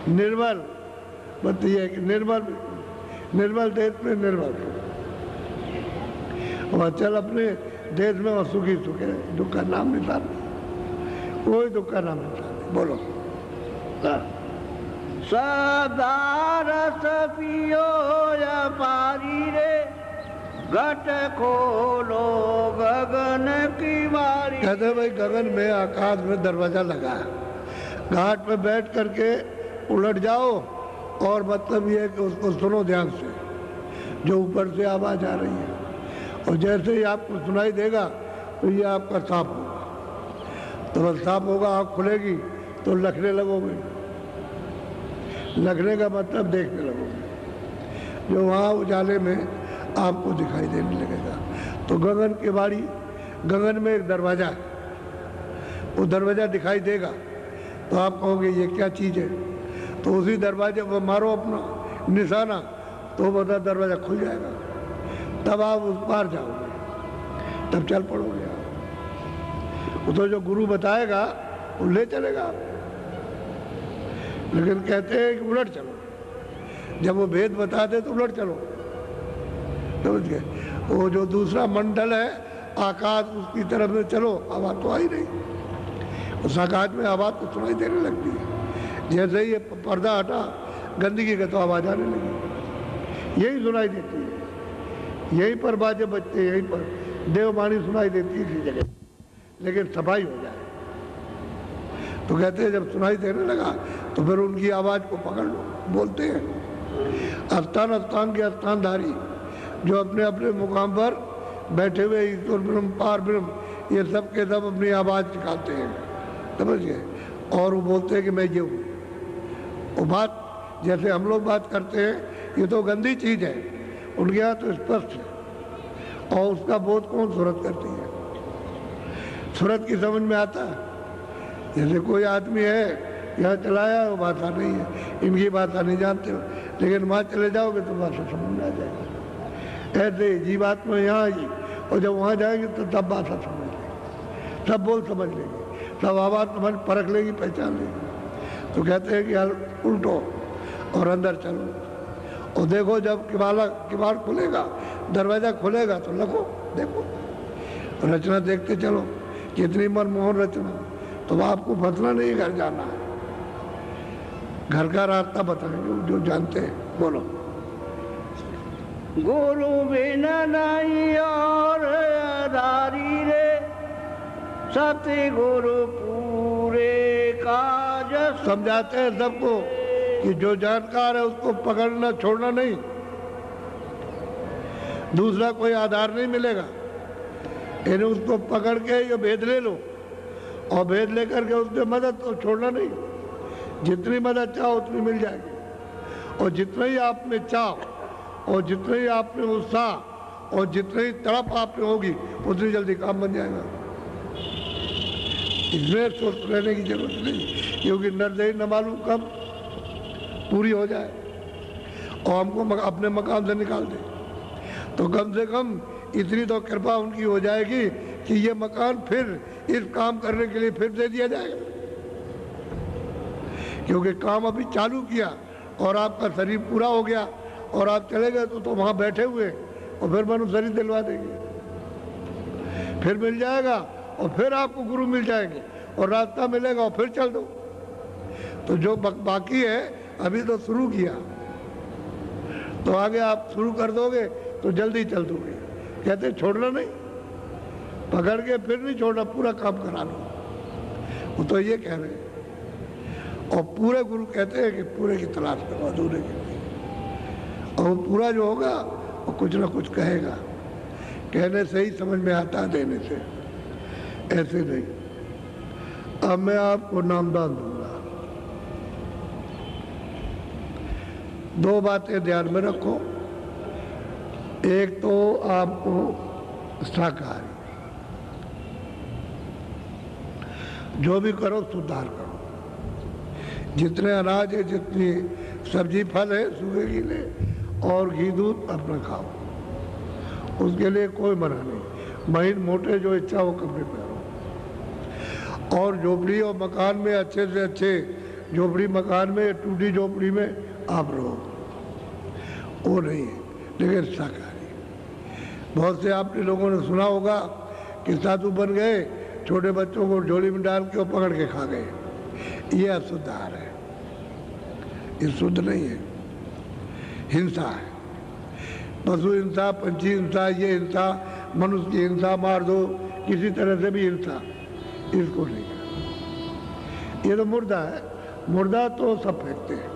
निर्मल बात यह है कि निर्मल देश में निर्मल, और चल अपने देश में और सुखी सुख है, दुख का नाम निशान नहीं, कोई दुख का नाम निशान नहीं। बोलो। सदा रस पियो या पारी रे, घट खोलो गगन की बारी। कहते भाई गगन में आकाश में दरवाजा लगा है, घाट पे बैठ करके उलट जाओ, और मतलब ये है कि उसको सुनो ध्यान से, जो ऊपर से आवाज आ रही है, और जैसे ही आपको सुनाई देगा तो ये आपका सांप होगा। तो बस सांप होगा, आँख खुलेगी तो लखने लगोगे, लगने का मतलब देखने लगोगे, जो वहाँ उजाले में आपको दिखाई देने लगेगा। तो गगन के बाड़ी, गगन में एक दरवाजा है, वो दरवाजा दिखाई देगा तो आप कहोगे ये क्या चीज़ है, तो उसी दरवाजे पर मारो अपना निशाना, तो बता दरवाजा खुल जाएगा, तब आप उस पार जाओगे, तब चल पड़ोगे आप। वो तो जो गुरु बताएगा वो ले चलेगा आप, लेकिन कहते हैं कि उलट चलो, जब वो भेद बता दे तो उलट चलो, समझ गए। वो जो दूसरा मंडल है आकाश, उसकी तरफ में चलो, आवाज तो आई नहीं, उस आकाश में आवाज तो सुनाई देने लगती है। जैसे ही ये पर्दा हटा गंदगी का तो आवाज आने लगी, यही सुनाई देती है, यहीं पर बाजे बजते, यहीं पर देववाणी सुनाई देती है इसी जगह, लेकिन सफाई हो जाए। तो कहते हैं जब सुनाई देने लगा तो फिर उनकी आवाज को पकड़ लो। बोलते हैं स्थान स्थान के स्थानधारी जो अपने अपने मुकाम पर बैठे हुए ईश्वर ब्रह्म पार ब्रह्म, ये सब के सब अपनी आवाज निकालते हैं, समझ गए। और वो बोलते हैं कि मैं ये हूँ। वो बात जैसे हम लोग बात करते हैं ये तो गंदी चीज है, उनके यहाँ तो स्पष्ट है। और उसका बोध कौन सूरत करती है? सूरत की समझ में आता है। जैसे कोई आदमी है यहाँ चलाया, वो भाषा नहीं है, इनकी भाषा नहीं जानते हो, लेकिन वहाँ चले जाओगे तो भाषा समझ में आ जाएगी। ऐसे जीवात्मा यहाँ आई, और जब वहाँ जाएंगे तो तब भाषा समझ लेगी, सब बोल समझ लेगी, सब आवाज़ समझ परख लेगी, पहचान लेगी। तो कहते हैं कि उल्टो और अंदर चलो, और देखो जब किवाड़ खुलेगा, दरवाज़ा खुलेगा तो लगो, देखो रचना देखते चलो, कितनी मनमोहन रचना। तो आपको फंसना नहीं, घर जाना है। घर का रास्ता बताएंगे जो जानते हैं, बोलो। गुरु बिन नहीं और आधारी रे, सत्य गुरु पूरे काज। समझाते हैं सबको कि जो जानकार है उसको पकड़ना छोड़ना नहीं, दूसरा कोई आधार नहीं मिलेगा। इन्हें उसको पकड़ के ये भेद ले लो, और भेद लेकर के उससे मदद तो छोड़ना नहीं। जितनी मदद चाहो उतनी मिल जाएगी, और जितना ही आप में चाह और जितना ही आप में उत्साह और जितनी ही तड़प आप में होगी उतनी जल्दी काम बन जाएगा। इसमें सोच रहने की जरूरत नहीं, क्योंकि नरदही न मालूम कब पूरी हो जाए और हमको अपने मकाम से निकाल दे। तो कम से कम इतनी तो कृपा उनकी हो जाएगी कि ये मकान फिर इस काम करने के लिए फिर दे दिया जाएगा, क्योंकि काम अभी चालू किया और आपका शरीर पूरा हो गया और आप चले गए तो वहाँ बैठे हुए, और फिर मनु शरीर दिलवा देंगे, फिर मिल जाएगा और फिर आपको गुरु मिल जाएंगे और रास्ता मिलेगा और फिर चल दो। तो जो बाकी है अभी तो शुरू किया, तो आगे आप शुरू कर दोगे तो जल्दी चल दोगे। कहते छोड़ना नहीं, पकड़ के फिर नहीं छोड़ना, पूरा काम करा लो। वो तो ये कह रहे हैं, और पूरे गुरु कहते हैं कि पूरे की तलाश करो, अधूरे की नहीं। और वो पूरा जो होगा वो कुछ ना कुछ कहेगा, कहने से ही समझ में आता है, देने से ऐसे नहीं। अब मैं आपको नामदान दूंगा। दो बातें ध्यान में रखो। एक तो आपको शाकाहारी, जो भी करो सुधार करो। जितने अनाज है, जितनी सब्जी फल है, सूखे गीले और घी दूध अपना खाओ, उसके लिए कोई मना नहीं। महीन मोटे जो इच्छा हो कपड़े पहनो, और झोपड़ी और मकान में अच्छे से अच्छे झोपड़ी मकान में, टूटी झोपड़ी में आप रहो, वो नहीं है, लेकिन शाकाहारी। बहुत से आपने लोगों ने सुना होगा कि साधु बन गए, छोटे बच्चों को झोली में डाल के और पकड़ के खा गए। ये अशुद्ध आहार है, ये शुद्ध नहीं है, हिंसा है। पशु हिंसा, पंछी हिंसा, ये हिंसा, मनुष्य की हिंसा, मार दो, किसी तरह से भी हिंसा, इसको नहीं है। ये तो मुर्दा है, मुर्दा तो सब फेंकते हैं।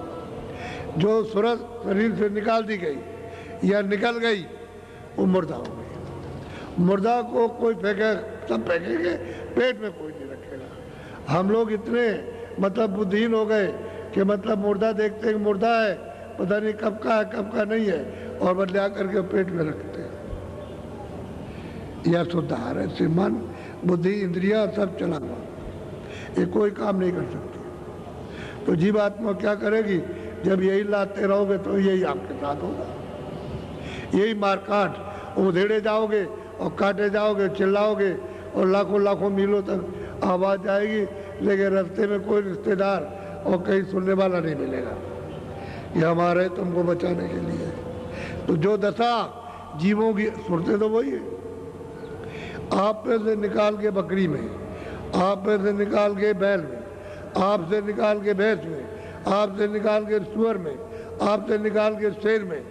जो सूरत शरीर से निकाल दी गई या निकल गई वो मुर्दा हो गई। मुर्दा को कोई फेंके, सब फेंकेंगे, पेट में कोई नहीं रखेगा। हम लोग इतने मतलब बुद्धिहीन हो गए कि मतलब मुर्दा देखते हैं मुर्दा है, पता नहीं कब का है कब का नहीं है, और बदले आकर के पेट में रखते हैं। यह सुधार है, से मन बुद्धि इंद्रियां सब चला हुआ, ये कोई काम नहीं कर सकती। तो जीवात्मा क्या करेगी? जब यही लाते रहोगे तो यही आपके साथ होगा, यही मार काट, उधेड़े जाओगे और काटे जाओगे, चिल्लाओगे और लाखों लाखों मीलों तक आवाज़ आएगी, लेकिन रास्ते में कोई रिश्तेदार और कहीं सुनने वाला नहीं मिलेगा। ये हमारे तुमको बचाने के लिए। तो जो दशा जीवों की सुनते तो वही है, आप पे से निकाल के बकरी में, आप पे से निकाल के बैल में, आप से निकाल के भैंस में, आप से निकाल के सुअर में, आप से निकाल के शेर में,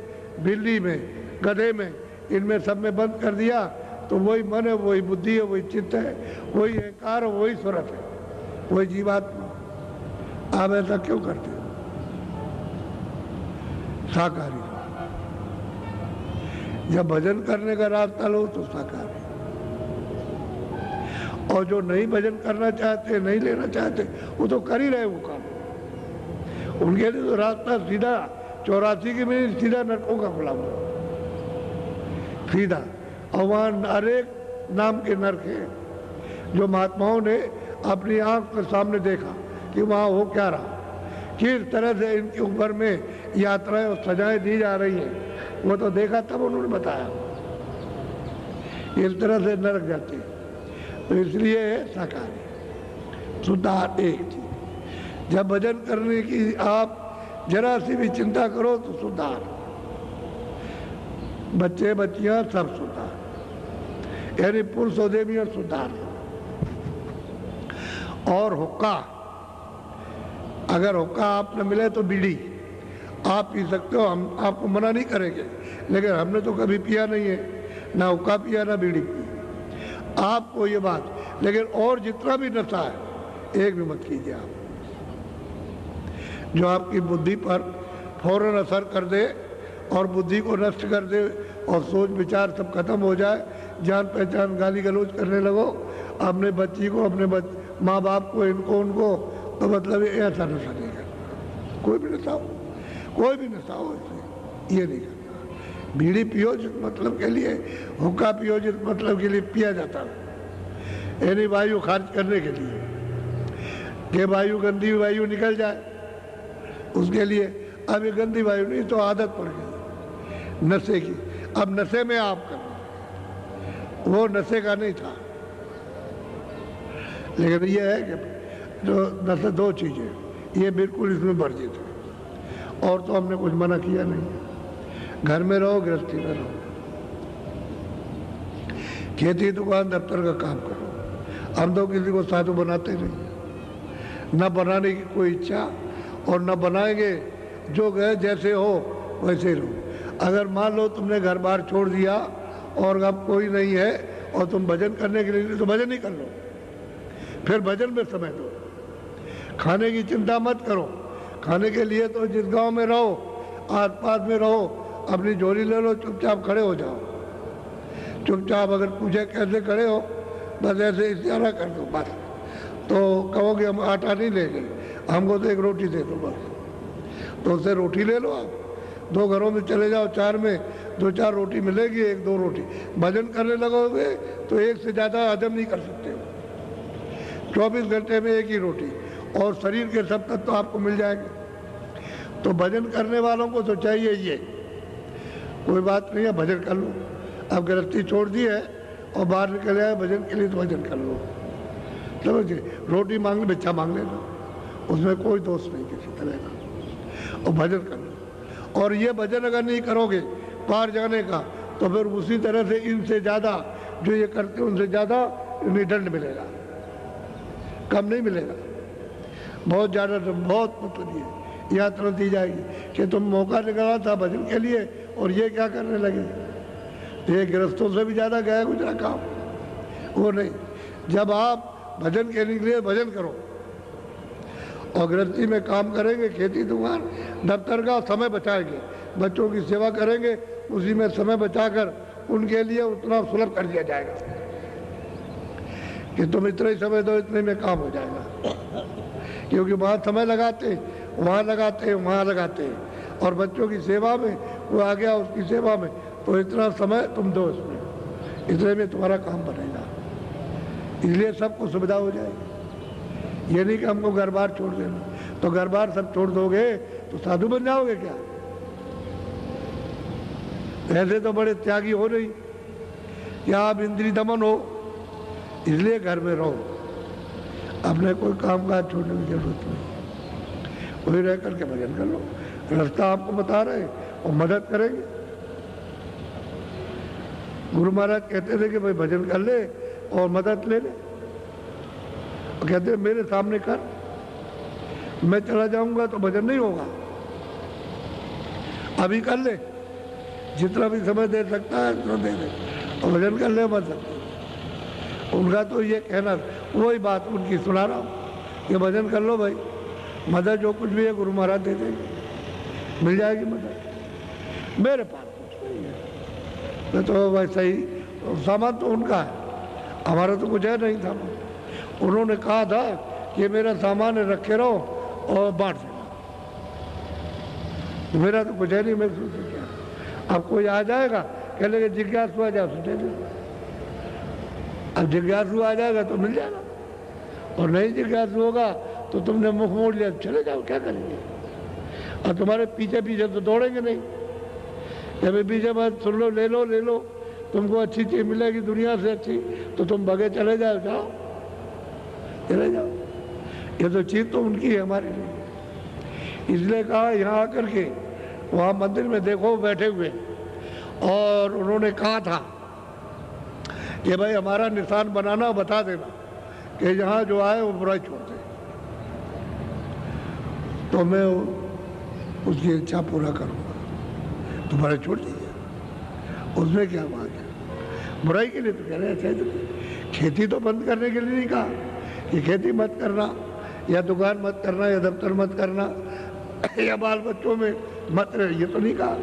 बिल्ली में, गधे में, इनमें सब में बंद कर दिया तो वही मन है, वही बुद्धि है, वही चित्त है, वही अहंकार है, वही स्वरत है, वही जीवात्मा। आप ऐसा क्यों करते हो? शाकाहारी। जब भजन करने का रास्ता लो तो शाकाहारी, और जो नहीं भजन करना चाहते, नहीं लेना चाहते, वो तो कर ही रहे वो काम। उनके लिए तो रास्ता सीधा 84 की मिनट सीधा नरकों का खुला हुआ सीधा, और वहाँ अनेक नाम के नरक हैं जो महात्माओं ने अपनी आंख के सामने देखा कि वहाँ हो क्या रहा, किस तरह से इनके ऊपर में यात्राएं और सजाएं दी जा रही हैं, वो तो देखा तब उन्होंने बताया। इस तरह से नरक जाते हैं। तो इसलिए शाकाहारी सुधार एक चीज। जब भजन करने की आप जरा सी भी चिंता करो तो सुधार, बच्चे बच्चियां सब सुधार, यानी पुरुषोदेमी और सुधार। और हुक्का, अगर हुक्का आप न मिले तो बीड़ी आप पी सकते हो, हम आपको मना नहीं करेंगे, लेकिन हमने तो कभी पिया नहीं है, ना हुक्का पिया ना बीड़ी पी, आपको ये बात। लेकिन और जितना भी नशा है एक भी मत कीजिए आप, जो आपकी बुद्धि पर फौरन असर कर दे और बुद्धि को नष्ट कर दे और सोच विचार सब खत्म हो जाए, जान पहचान गाली गलौज करने लगो अपने बच्ची को, अपने माँ बाप को, इनको उनको, तो मतलब ऐसा नशा नहीं करना। कोई भी नशा हो, कोई भी नशा हो, इसलिए ये नहीं करना। बीड़ी पियो जिस मतलब के लिए, हुक्का पियो जिस मतलब के लिए पिया जाता है, यानी वायु खारिज करने के लिए, कि वायु गंदी वायु निकल जाए उसके लिए। अब ये गंदी वायु नहीं तो आदत पड़ गई नशे की, अब नशे में आप करना, वो नशे का नहीं था। लेकिन ये है कि जो नशे दो चीज़ें ये बिल्कुल इसमें वर्जित है, और तो हमने कुछ मना किया नहीं। घर में रहो, गृहस्थी में रहो, खेती दुकान दफ्तर का काम करो। हम तो किसी को साधु बनाते नहीं, न बनाने की कोई इच्छा और न बनाएंगे। जो गए जैसे हो वैसे ही रहो। अगर मान लो तुमने घर बार छोड़ दिया और अब कोई नहीं है और तुम भजन करने के लिए, तो भजन ही कर लो, फिर भजन में समय दो। खाने की चिंता मत करो, खाने के लिए तो जिस गांव में रहो, आस पास में रहो, अपनी झोली ले लो, चुपचाप खड़े हो जाओ। चुपचाप अगर पूछे कैसे खड़े हो, बस ऐसे इशारा कर दो बस, तो कहोगे हम आटा नहीं लेंगे, हमको तो एक रोटी दे दो बस, तो उससे रोटी ले लो। आप 2 घरों में चले जाओ, 4 में 2-4 रोटी मिलेगी, 1-2 रोटी। भजन करने लगोगे तो एक से ज़्यादा हजम नहीं कर सकते हो। 24 घंटे में एक ही रोटी, और शरीर के सब तत्व तो आपको मिल जाएंगे। तो भजन करने वालों को तो चाहिए ये, कोई बात नहीं है, भजन कर लो। अब गृहस्थी छोड़ दी है और बाहर निकल आए भजन के लिए, तो भजन कर लो। समझिए, रोटी मांग भिक्षा मांग लेना, उसमें कोई दोष नहीं किसी तरह का, और भजन कर लो। और ये भजन अगर नहीं करोगे पार जाने का, तो फिर उसी तरह से इनसे ज़्यादा जो ये करते हैं उनसे ज़्यादा इन्हें दंड मिलेगा, कम नहीं मिलेगा, बहुत ज़्यादा, बहुत मतलब यात्रा दी जाएगी कि तुम मौका निकाला था भजन के लिए और ये क्या करने लगे। ये गृहस्थों से भी ज़्यादा गया गुजरा काम, वो नहीं। जब आप भजन के लिए भजन करो और गृहस्थी में काम करेंगे, खेती दुकान दफ्तर का समय बचाएंगे, बच्चों की सेवा करेंगे, उसी में समय बचाकर उनके लिए उतना सुलभ कर दिया जाएगा कि तुम इतना ही समय दो, इतने में काम हो जाएगा। क्योंकि वहाँ समय लगाते, वहाँ लगाते, वहाँ लगाते, और बच्चों की सेवा में वो आ गया, उसकी सेवा में, तो इतना समय तुम दो इसमें, इतने में तुम्हारा काम बनेगा। इसलिए सबको सुविधा हो जाएगी। ये नहीं कि हमको घर बार छोड़ देना, तो घर बार सब छोड़ दोगे तो साधु बन जाओगे क्या? ऐसे तो बड़े त्यागी हो नहीं, या आप इंद्रिय दमन हो, इसलिए घर में रहो, अपने कोई काम काज छोड़ने की जरूरत नहीं, वही रह करके भजन कर लो। रास्ता आपको बता रहे और मदद करेंगे। गुरु महाराज कहते थे कि भाई भजन कर ले और मदद ले ले, और कहते मेरे सामने कर, मैं चला जाऊंगा तो भजन नहीं होगा, अभी कर ले, जितना भी समय दे सकता है उतना दे दे और भजन कर ले मदद। उनका तो ये कहना, वही बात उनकी सुना रहा हूँ कि भजन कर लो भाई, मदद जो कुछ भी है गुरु महाराज दे देंगे, मिल जाएगी मदद। मेरे पास कुछ नहीं है, मैं तो वैसा ही, सामान तो उनका है, हमारा तो कुछ है नहीं सामान। उन्होंने कहा था कि मेरा सामान रखे रहो और बांट देना, तो मेरा तो कुछ है नहीं, मैं सोच क्या। अब कोई आ जाएगा कह लेगा जिज्ञासु आ जाओ, दे दे। अब जिज्ञासु आ जाएगा तो मिल जाएगा, और नहीं जिज्ञासु होगा तो तुमने मुख मोड़ लिया, चले जाओ, क्या करेंगे। और तुम्हारे पीछे पीछे तो दौड़ेंगे नहीं, जब पीछे बात सुन लो, ले लो ले लो, तुमको अच्छी चीज मिलेगी दुनिया से अच्छी, तो तुम भगे चले जाओ, जाओ चले जाओ। ये तो चीज तो उनकी है, हमारी नहीं। इसलिए कहा यहाँ आकर के, वहाँ मंदिर में देखो बैठे हुए, और उन्होंने कहा था कि भाई हमारा निशान बनाना, बता देना कि यहाँ जो आए वो बुराई छोड़ दे, तो मैं उसकी इच्छा पूरा करूँगा। तो बुराई छोड़ दीजिए, उसमें क्या बात है? बुराई के लिए तो कह रहे हैं, खेती तो बंद करने के लिए नहीं कहा कि खेती मत करना, या दुकान मत करना, या दफ्तर मत करना, या बाल बच्चों में मत रहे, ये तो नहीं कहा।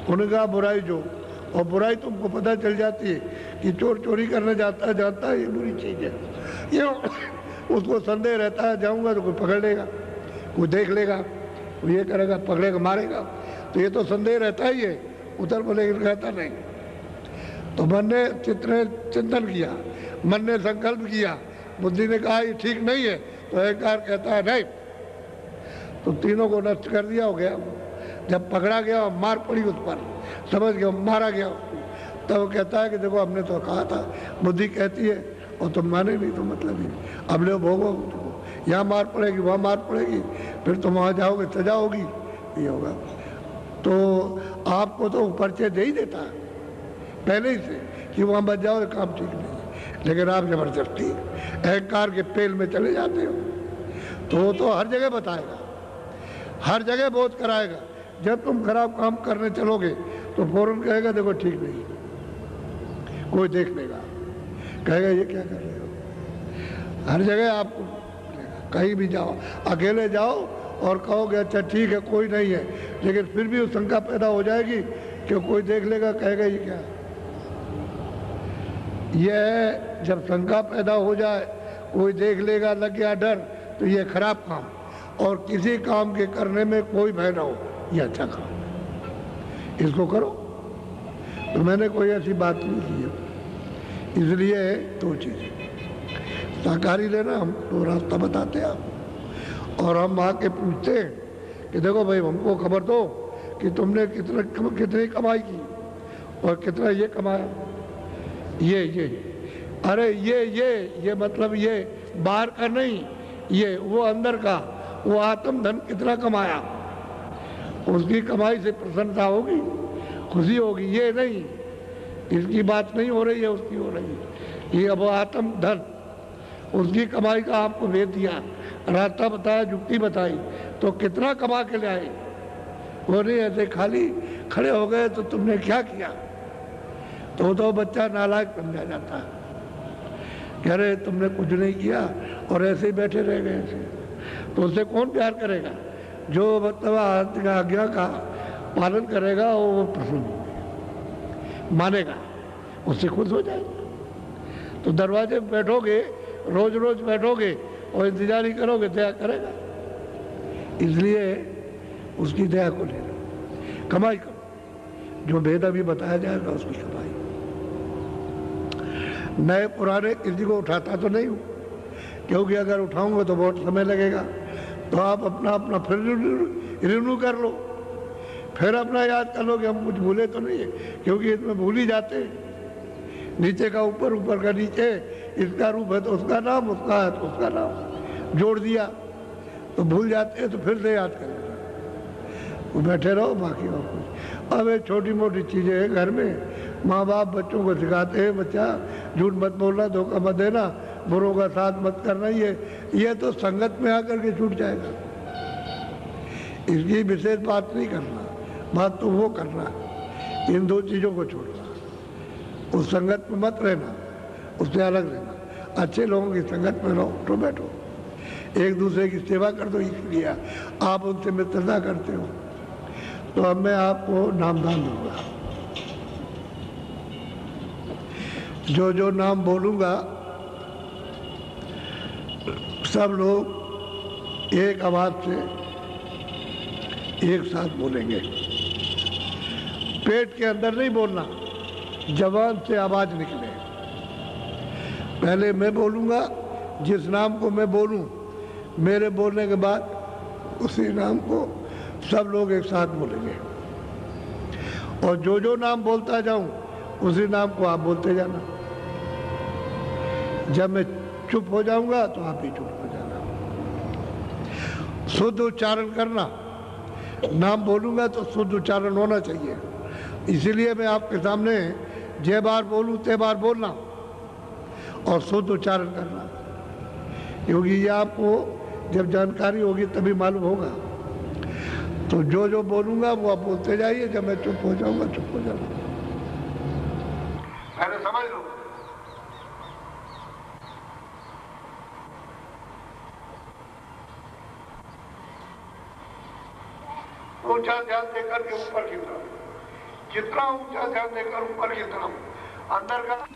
उन्होंने कहा बुराई जो, और बुराई तुमको पता चल जाती है कि चोर चोरी करने जाता है, जानता है ये बुरी चीज़ है, ये उसको संदेह रहता है, जाऊंगा तो कोई पकड़ लेगा, कोई देख लेगा, कोई ये करेगा, पकड़ेगा, मारेगा, तो ये तो संदेह रहता ही है, उधर बोले रहता नहीं। तो मन ने चिंतन किया, मन ने संकल्प किया, बुद्धि ने कहा ये ठीक नहीं है, तो अहंकार कहता है नहीं, तो तीनों को नष्ट कर दिया, हो गया। जब पकड़ा गया, मार पड़ी उस पर, समझ गया, मारा गया उसको, तब वो कहता है कि देखो हमने तो कहा था, बुद्धि कहती है और तुम माने नहीं, तो मतलब ही अब ले भोगो, यहाँ मार पड़ेगी, वहाँ मार पड़ेगी, फिर तुम वहाँ जाओगे, सजा होगी, ये होगा। तो आपको तो परिचय दे ही देता है पहले ही से कि वहाँ बच जाओ, काम ठीक नहीं है, लेकिन आप जबरदस्ती अहंकार के पेल में चले जाते हो। तो वो तो हर जगह बताएगा, हर जगह बोध कराएगा। जब तुम खराब काम करने चलोगे तो फौरन कहेगा देखो ठीक नहीं, कोई देख लेगा, कहेगा ये क्या कर रहे हो। हर जगह आपको, कहीं भी जाओ, अकेले जाओ और कहोगे अच्छा ठीक है कोई नहीं है, लेकिन फिर भी उस शंका पैदा हो जाएगी कि कोई देख लेगा, कहेगा ये क्या। यह जब शंका पैदा हो जाए, कोई देख लेगा, लग गया डर, तो ये खराब काम, और किसी काम के करने में कोई भय ना हो, ये अच्छा काम है, इसको करो। तो मैंने कोई ऐसी बात नहीं की है, इसलिए दो चीज़ें शाकाहारी लेना, हम तो रास्ता बताते हैं आप, और हम आके पूछते हैं कि देखो भाई हमको खबर दो कि तुमने कितनी कमाई की और कितना ये कमाया, ये अरे ये मतलब ये बाहर का नहीं, ये वो अंदर का, वो आत्म धन कितना कमाया, उसकी कमाई से प्रसन्नता होगी, खुशी होगी। ये नहीं, इसकी बात नहीं हो रही है, उसकी हो रही है। ये अब आत्म धन, उसकी कमाई का आपको भेद दिया, रास्ता बताया, जुक्ति बताई, तो कितना कमा के ले आए। वो नहीं ऐसे खाली खड़े हो गए तो तुमने क्या किया, तो बच्चा नालायक समझा जाता है, कह रहे तुमने कुछ नहीं किया और ऐसे ही बैठे रह गए ऐसे। तो उससे कौन प्यार करेगा? जो मतलब आज्ञा का पालन करेगा वो प्रसन्न मानेगा, उससे खुश हो जाएगा। तो दरवाजे पे बैठोगे, रोज रोज बैठोगे और इंतजार ही करोगे, दया करेगा। इसलिए उसकी दया को ले लो, कमाई करो, जो भेद अभी बताया जाएगा उसकी कमाई। नए पुराने किसी को उठाता तो नहीं हूँ, क्योंकि अगर उठाऊंगा तो बहुत समय लगेगा। तो आप अपना फिर रिन्यू कर लो, फिर अपना याद कर लो कि हम कुछ भूले तो नहीं है, क्योंकि इसमें भूल ही जाते हैं। नीचे का ऊपर, ऊपर का नीचे, इसका रूप है तो उसका नाम, उसका है तो उसका नाम, जोड़ दिया तो भूल जाते हैं। तो फिर से याद कर लेना, वो बैठे रहो, बाकी और कुछ। अब ये छोटी मोटी चीज़ें हैं घर में, माँ बाप बच्चों को सिखाते हैं, बच्चा झूठ मत बोलना, धोखा मत देना, बुरों का साथ मत करना, ये तो संगत में आकर के छूट जाएगा। इसकी विशेष बात नहीं करना, बात तो वो करना है, इन दो चीज़ों को छोड़ना। उस संगत में मत रहना, उससे अलग रहना, अच्छे लोगों की संगत में रहो, उठो बैठो, एक दूसरे की सेवा कर दो। इसलिए आप उनसे मित्रता करते हो। तो अब मैं आपको नामदान दूंगा, जो नाम बोलूँगा सब लोग एक आवाज़ से एक साथ बोलेंगे। पेट के अंदर नहीं बोलना, जबान से आवाज़ निकले। पहले मैं बोलूँगा, जिस नाम को मैं बोलूँ, मेरे बोलने के बाद उसी नाम को सब लोग एक साथ बोलेंगे। और जो नाम बोलता जाऊँ उसी नाम को आप बोलते जाना। जब मैं चुप हो जाऊंगा तो आप भी चुप हो जाना। शुद्ध उच्चारण करना, नाम बोलूंगा तो शुद्ध उच्चारण होना चाहिए। इसीलिए मैं आपके सामने जे बार बोलूं ते बार बोलना, और शुद्ध उच्चारण करना, क्योंकि ये आपको जब जानकारी होगी तभी मालूम होगा। तो जो जो बोलूंगा वो आप बोलते जाइए, जब मैं चुप हो जाऊंगा चुप हो जाऊंगा। पहले समझ लो। ऊंचा ध्यान देकर के ऊपर की तरफ, जितना ऊंचा ध्यान देकर ऊपर की तरफ अंदर का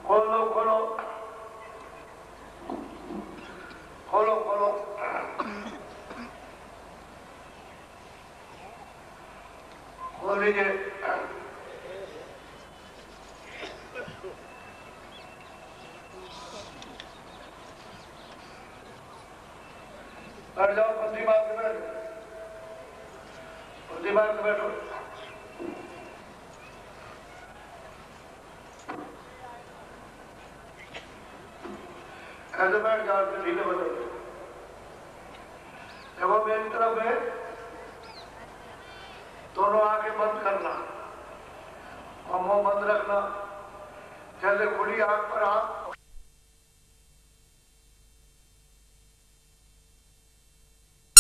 खोलो खोलो खोलो खोलो खोल लीजिए। बैठ जाओ, बुद्धि मार के बैठो, बुद्धि मार के बैठो। ऐसे बैठ जाओ, ढीले बदल। देखो मेरी तरफ है, दोनों आंखें बंद करना और मुंह बंद रखना। जैसे खुली आंख पर हाथ